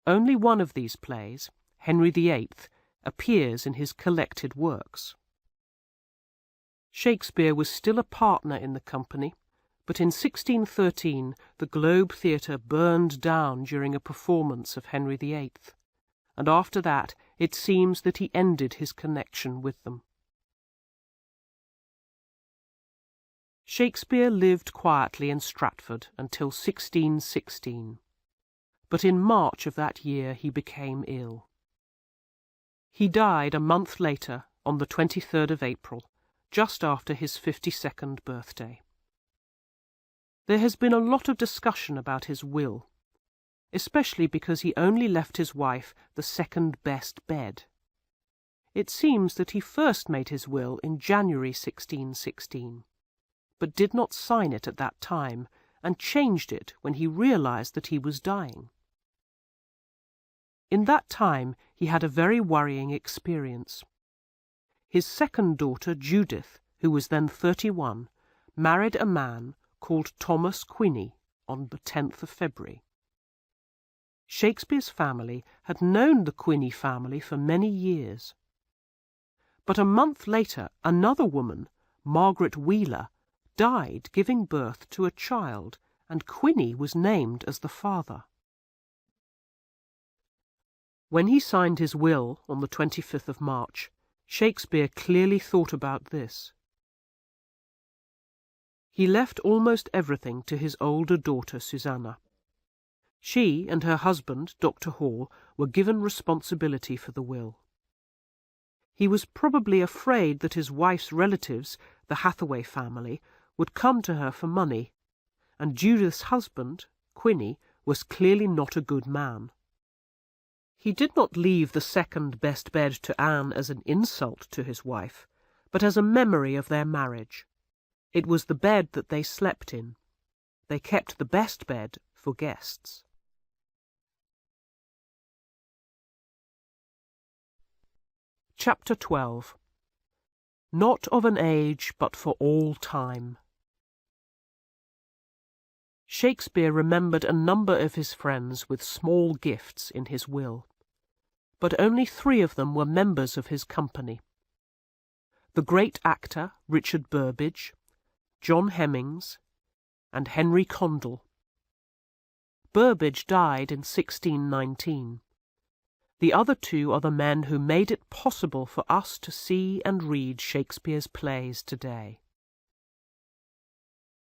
Only one of these plays, Henry VIII, appears in his collected works. Shakespeare was still a partner in the company, but in 1613 the Globe Theatre burned down during a performance of Henry VIII, and after that it seems that he ended his connection with them. Shakespeare lived quietly in Stratford until 1616, but in March of that year he became ill. He died a month later, on the 23rd of April, just after his 52nd birthday. There has been a lot of discussion about his will, especially because he only left his wife the second best bed. It seems that he first made his will in January 1616, but did not sign it at that time, and changed it when he realized that he was dying. In that time he had a very worrying experience. His second daughter, Judith, who was then 31, married a man called Thomas Quinney on the 10th of February. Shakespeare's family had known the Quinney family for many years. But a month later another woman, Margaret Wheeler, died giving birth to a child, and Quinney was named as the father. When he signed his will on the 25th of March, Shakespeare clearly thought about this. He left almost everything to his older daughter Susanna. She and her husband, Dr. Hall, were given responsibility for the will. He was probably afraid that his wife's relatives, the Hathaway family, would come to her for money, and Judith's husband, Quinney, was clearly not a good man. He did not leave the second best bed to Anne as an insult to his wife, but as a memory of their marriage. It was the bed that they slept in. They kept the best bed for guests. Chapter 12. Not of an age, but for all time. Shakespeare remembered a number of his friends with small gifts in his will, but only 3 of them were members of his company. The great actor Richard Burbage, John Hemmings, and Henry Condell. Burbage died in 1619. The other 2 are the men who made it possible for us to see and read Shakespeare's plays today.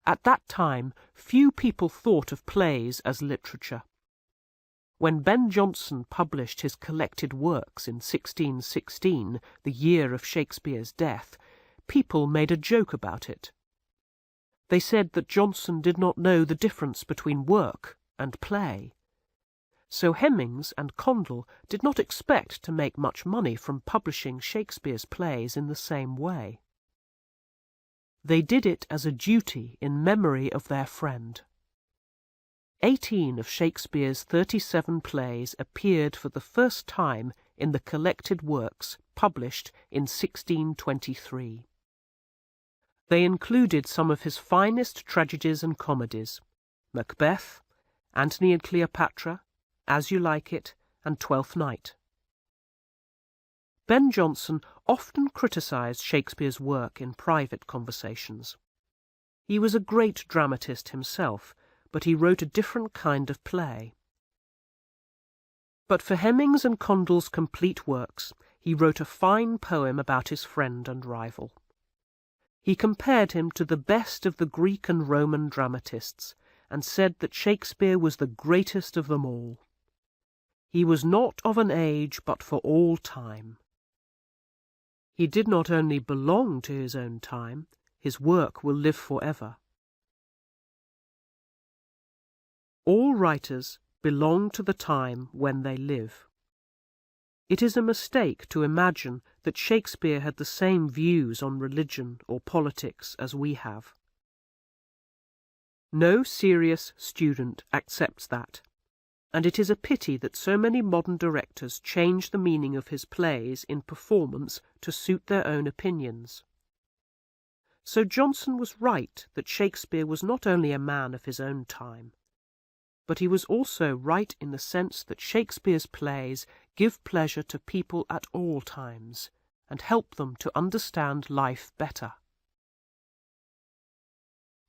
At that time, few people thought of plays as literature. When Ben Jonson published his collected works in 1616, the year of Shakespeare's death, people made a joke about it. They said that Jonson did not know the difference between work and play. So Hemmings and Condell did not expect to make much money from publishing Shakespeare's plays in the same way. They did it as a duty in memory of their friend. 18 of Shakespeare's 37 plays appeared for the first time in the collected works published in 1623. They included some of his finest tragedies and comedies: Macbeth, Antony and Cleopatra, As You Like It, and Twelfth Night. Ben Jonson often criticised Shakespeare's work in private conversations. He was a great dramatist himself, but he wrote a different kind of play. But for Hemmings and Condell's complete works, he wrote a fine poem about his friend and rival. He compared him to the best of the Greek and Roman dramatists, and said that Shakespeare was the greatest of them all. He was not of an age, but for all time. He did not only belong to his own time, his work will live forever. All writers belong to the time when they live. It is a mistake to imagine that Shakespeare had the same views on religion or politics as we have. No serious student accepts that, and it is a pity that so many modern directors change the meaning of his plays in performance to suit their own opinions. So Johnson was right that Shakespeare was not only a man of his own time, but he was also right in the sense that Shakespeare's plays give pleasure to people at all times, and help them to understand life better.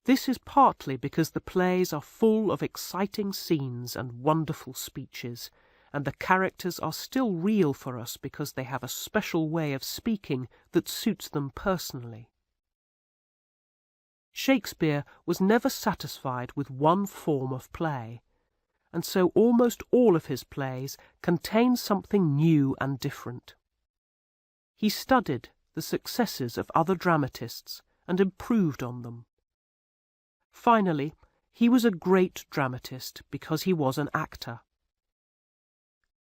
This is partly because the plays are full of exciting scenes and wonderful speeches, and the characters are still real for us because they have a special way of speaking that suits them personally. Shakespeare was never satisfied with one form of play, and so almost all of his plays contain something new and different. He studied the successes of other dramatists and improved on them. Finally, he was a great dramatist because he was an actor.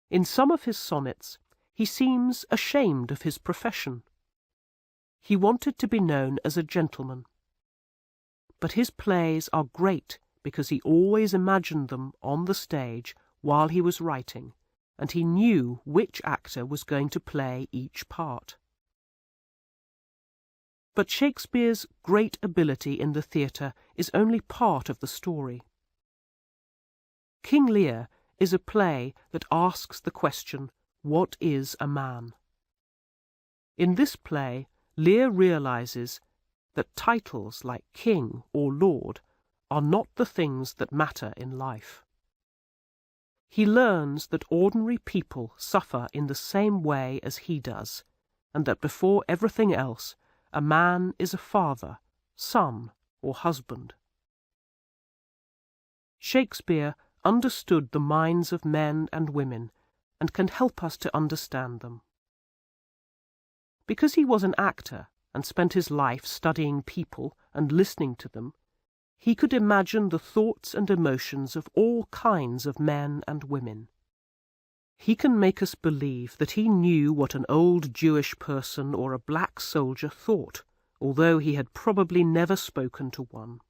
In some of his sonnets, he seems ashamed of his profession. He wanted to be known as a gentleman. But his plays are great because he always imagined them on the stage while he was writing, and he knew which actor was going to play each part. But Shakespeare's great ability in the theatre is only part of the story. King Lear is a play that asks the question, what is a man? In this play, Lear realizes that titles like king or lord are not the things that matter in life. He learns that ordinary people suffer in the same way as he does, and that before everything else, a man is a father, son, or husband. Shakespeare understood the minds of men and women and can help us to understand them. Because he was an actor and spent his life studying people and listening to them, he could imagine the thoughts and emotions of all kinds of men and women. He can make us believe that he knew what an old Jewish person or a black soldier thought, although he had probably never spoken to one.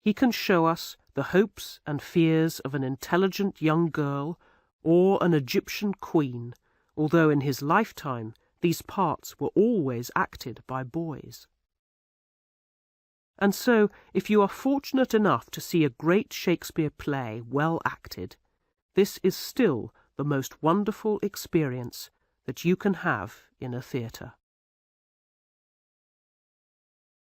He can show us the hopes and fears of an intelligent young girl or an Egyptian queen, although in his lifetime these parts were always acted by boys. And so, if you are fortunate enough to see a great Shakespeare play well acted, this is still the most wonderful experience that you can have in a theatre.